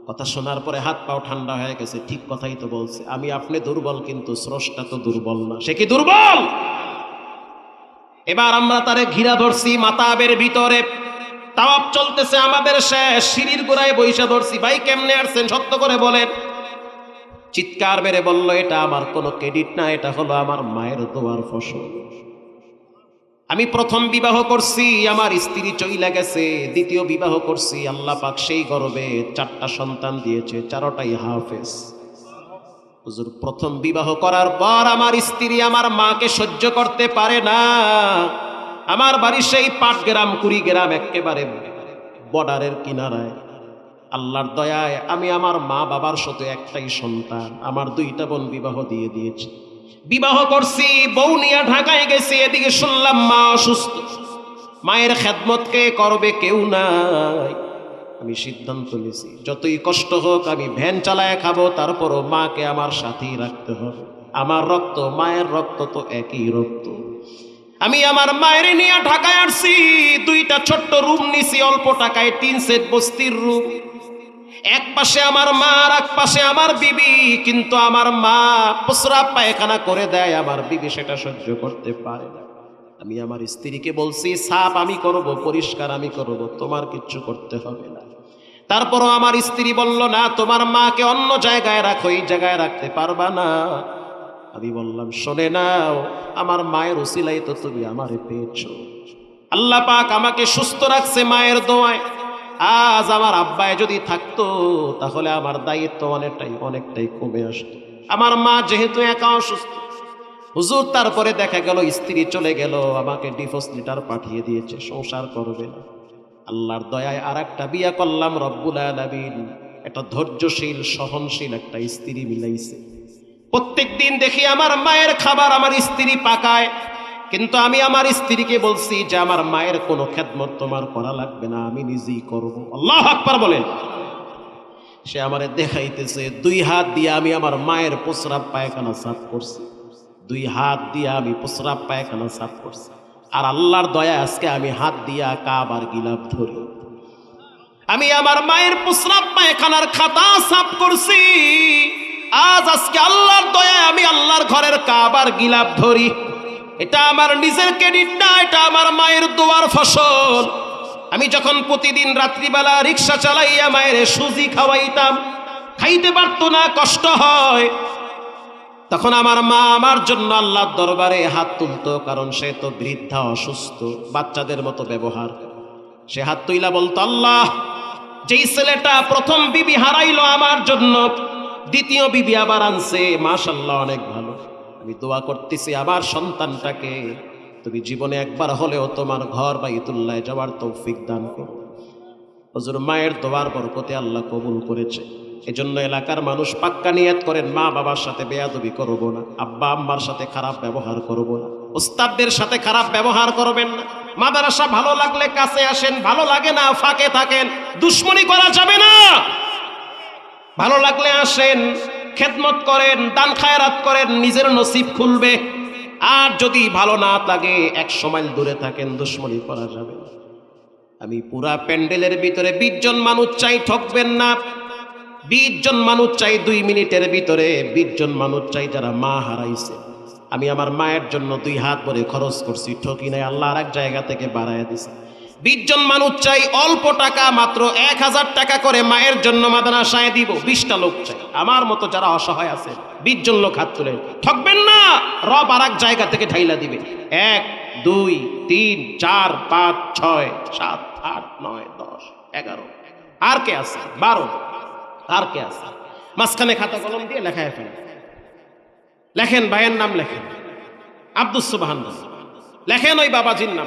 কথা শোনার পরে হাত পাও ঠান্ডা হয়ে গেছে। ঠিক কথাই তো বলছে, আমি আপনি দুর্বল কিন্তু স্রষ্টা তো দুর্বল না। সে কি দুর্বল? এবার আমরা তারে ঘিরা ধরছি মাতাবের ভিতরে, তাওয়াফ চলতেছে আমাদের, শেষ সিঁড়ির গোড়ায় বইসা ধরছি। ভাই কেমনে আসছেন সত্য করে বলেন? চিৎকার মেরে বলল, এটা আমার কোনো ক্রেডিট না, এটা হলো আমার মায়ের দোয়ার ফসল। আমি প্রথম বিবাহ করছি, আমার স্ত্রী চইলা গেছে। দ্বিতীয় বিবাহ করছি, আল্লাহ পাক সেই গর্বে 4টা সন্তান দিয়েছে, 4টাই হাফেজ। হুজুর, প্রথম বিবাহ করার পর আমার স্ত্রী আমার মাকে সহ্য করতে পারে না। আমার বাড়ি সেই পাটগ্রাম, কুড়িগ্রাম, একেবারে বর্ডারের কিনারায়। আল্লাহর দয়ায় আমি আমার মা বাবার সাথে একটাই সন্তান, আমার 2টা বোন বিবাহ দিয়ে দিয়েছি। বিবাহ করছি, বউ নিয়ে ঢাকায় গেছি। এদিকে শুনলাম মা অসুস্থ, মায়ের খেদমত কে করবে? কেউ নাই। আমি সিদ্ধান্ত নিয়েছি, যতই কষ্ট হোক আমি ভ্যান চালায় খাবো, তারপরও মাকে আমার সাথেই রাখতে হবে। আমার রক্ত মায়ের রক্ত তো একই রক্ত। আমি আমার মায়ের নিয়ে ঢাকায় আসছি। 2টা ছোট্ট রুম নিছি অল্প টাকায়, 3 সেট বস্তির রুম। এক পাশে আমার মা আর এক পাশে আমার বিবি। কিন্তু আমার মা প্রস্রাব পায়খানা করে দেয়, আমার বিবি সেটা সহ্য করতে পারে না। আমি আমার স্ত্রীকে বলছি, সাফ আমি করব, পরিষ্কার আমি করব, তোমার কিচ্ছু করতে হবে না। তারপরও আমার স্ত্রী বলল, না, তোমার মাকে অন্য জায়গায় রাখো, এই জায়গায় রাখতে পারবা না। আমি বললাম, শোনে নাও, আমার মায়ের উসিলাই তো তুমি আমারে পেয়েছো। আল্লাহ পাক আমাকে সুস্থ রাখছে মায়ের দোয়ায়। আজ আমার আব্বায় যদি থাকতো তাহলে আমার দায়িত্ব অনেকটাই কমে আসতো। আমার মা যেহেতু একা অসুস্থ, হুজুর তারপরে দেখা গেল স্ত্রী চলে গেল, আমাকে ডিভোর্স লেটার পাঠিয়ে দিয়েছে, সংসার করবে না। আল্লাহর দয়ায় আর একটা বিয়া করলাম, রব্বুল আলামিন একটা ধৈর্যশীল সহনশীল একটা স্ত্রী মিলাইছে। প্রত্যেক দিন দেখি আমার মায়ের খাবার আমার স্ত্রী পাকায়, কিন্তু আমি আমার স্ত্রীকে বলছি যে আমার মায়ের কোনো খেদমত তোমার করা লাগবে না, আমি নিজেই করব। আল্লাহু আকবার বলেন। সে আমারে দেখাইতেছে, 2 হাত দিয়ে আমি আমার মায়ের প্রস্রাব পায়খানা সাফ করছি, 2 হাত দিয়ে আমি প্রস্রাব পায়খানা সাফ করছি। আর আল্লাহর দয়া আজকে আমি হাত দিয়া কাবার গিলাফ ধরি, আমি আমার মায়ের প্রস্রাব পায়খানার খাতা সাফ করছি। আজকে আল্লাহর দয়ায় আমি আল্লাহর ঘরের কাবার গিলাফ ধরি। এটা আমার নিজের ক্রেডিট না, এটা আমার মায়ের দোয়ার ফসল। আমি যখন প্রতিদিন রাত্রিবেলা রিক্সা চালাইয়া মায়ের সুজি খাওয়াইতাম, খাইতে পারতো না, কষ্ট হয়, তখন আমার মা আমার জন্য আল্লাহর দরবারে হাত তুলতো, কারণ সে তো বৃদ্ধা, অসুস্থ, বাচ্চাদের মতো ব্যবহার। সে হাত তুইলা বলতো, আল্লাহ, যেই ছেলেটা প্রথম বিবি হারাইলো আমার জন্য, দ্বিতীয় বিবি আবার আনছে, মাশাআল্লাহ অনেক ভালো। আমি দোয়া করতেছি আমার সন্তানটাকে তুমি জীবনে একবার হলেও তোমার ঘর বাইতুল্লাহ যাওয়ার তৌফিক দান করো। হুজুর মায়ের দোয়ার বরকতে আল্লাহ কবুল করেছে। এজন্য এলাকার মানুষ পাক্কা নিয়ত করেন, মা বাবার সাথে বেয়াদবি করব না, আব্বা আম্মার সাথে খারাপ ব্যবহার করব না, উস্তাদদের সাথে খারাপ ব্যবহার করবেন না। মাদ্রাসা ভালো লাগলে কাছে আসেন, ভালো লাগে না ফাঁকে থাকেন, দুশ্মনী করা যাবে না। ভালো লাগলে আসেন, খেদমত করেন, দান খায়রাত করেন, নিজের নসিব খুলবে। আর যদি ভালো না লাগে 100 মাইল দূরে থাকেন, দুশ্মনী করা যাবে না। আমি পুরা প্যান্ডেলের ভিতরে 20 জন মানুষ চাই, ঠকবেন না। 20 জন মানুষ চাই 2 মিনিটের ভিতরে, 20 জন মানুষ চাই যারা মা হারাইছে। আমি আমার মায়ের জন্য 2 হাত ভরে খরচ করছি, ঠকি নাই, আল্লাহ আর এক জায়গা থেকে বাড়াইয়া দিছে। 20 জন মানুষ চাই, অল্প টাকা, মাত্র 1000 টাকা করে মায়ের জন্য মাদ্রাসায় দিব। 20টা লোক চাই আমার মতো যারা অসহায় আছে, 20 জন লোক হাত তুলে। ঠকবেন না, রব আর এক জায়গা থেকে ঢাইলা দিবে। 1 2 3 4 5 6 7 8 9 10 11, আর কে আছে 12, আর কে আছে? মাঝখানে খাতা কলম দিয়ে লেখায় ফেলেন, লেখেন ভাইয়ের নাম, লেখেন আব্দুস সুবহান, লেখেন ওই বাবাজির নাম।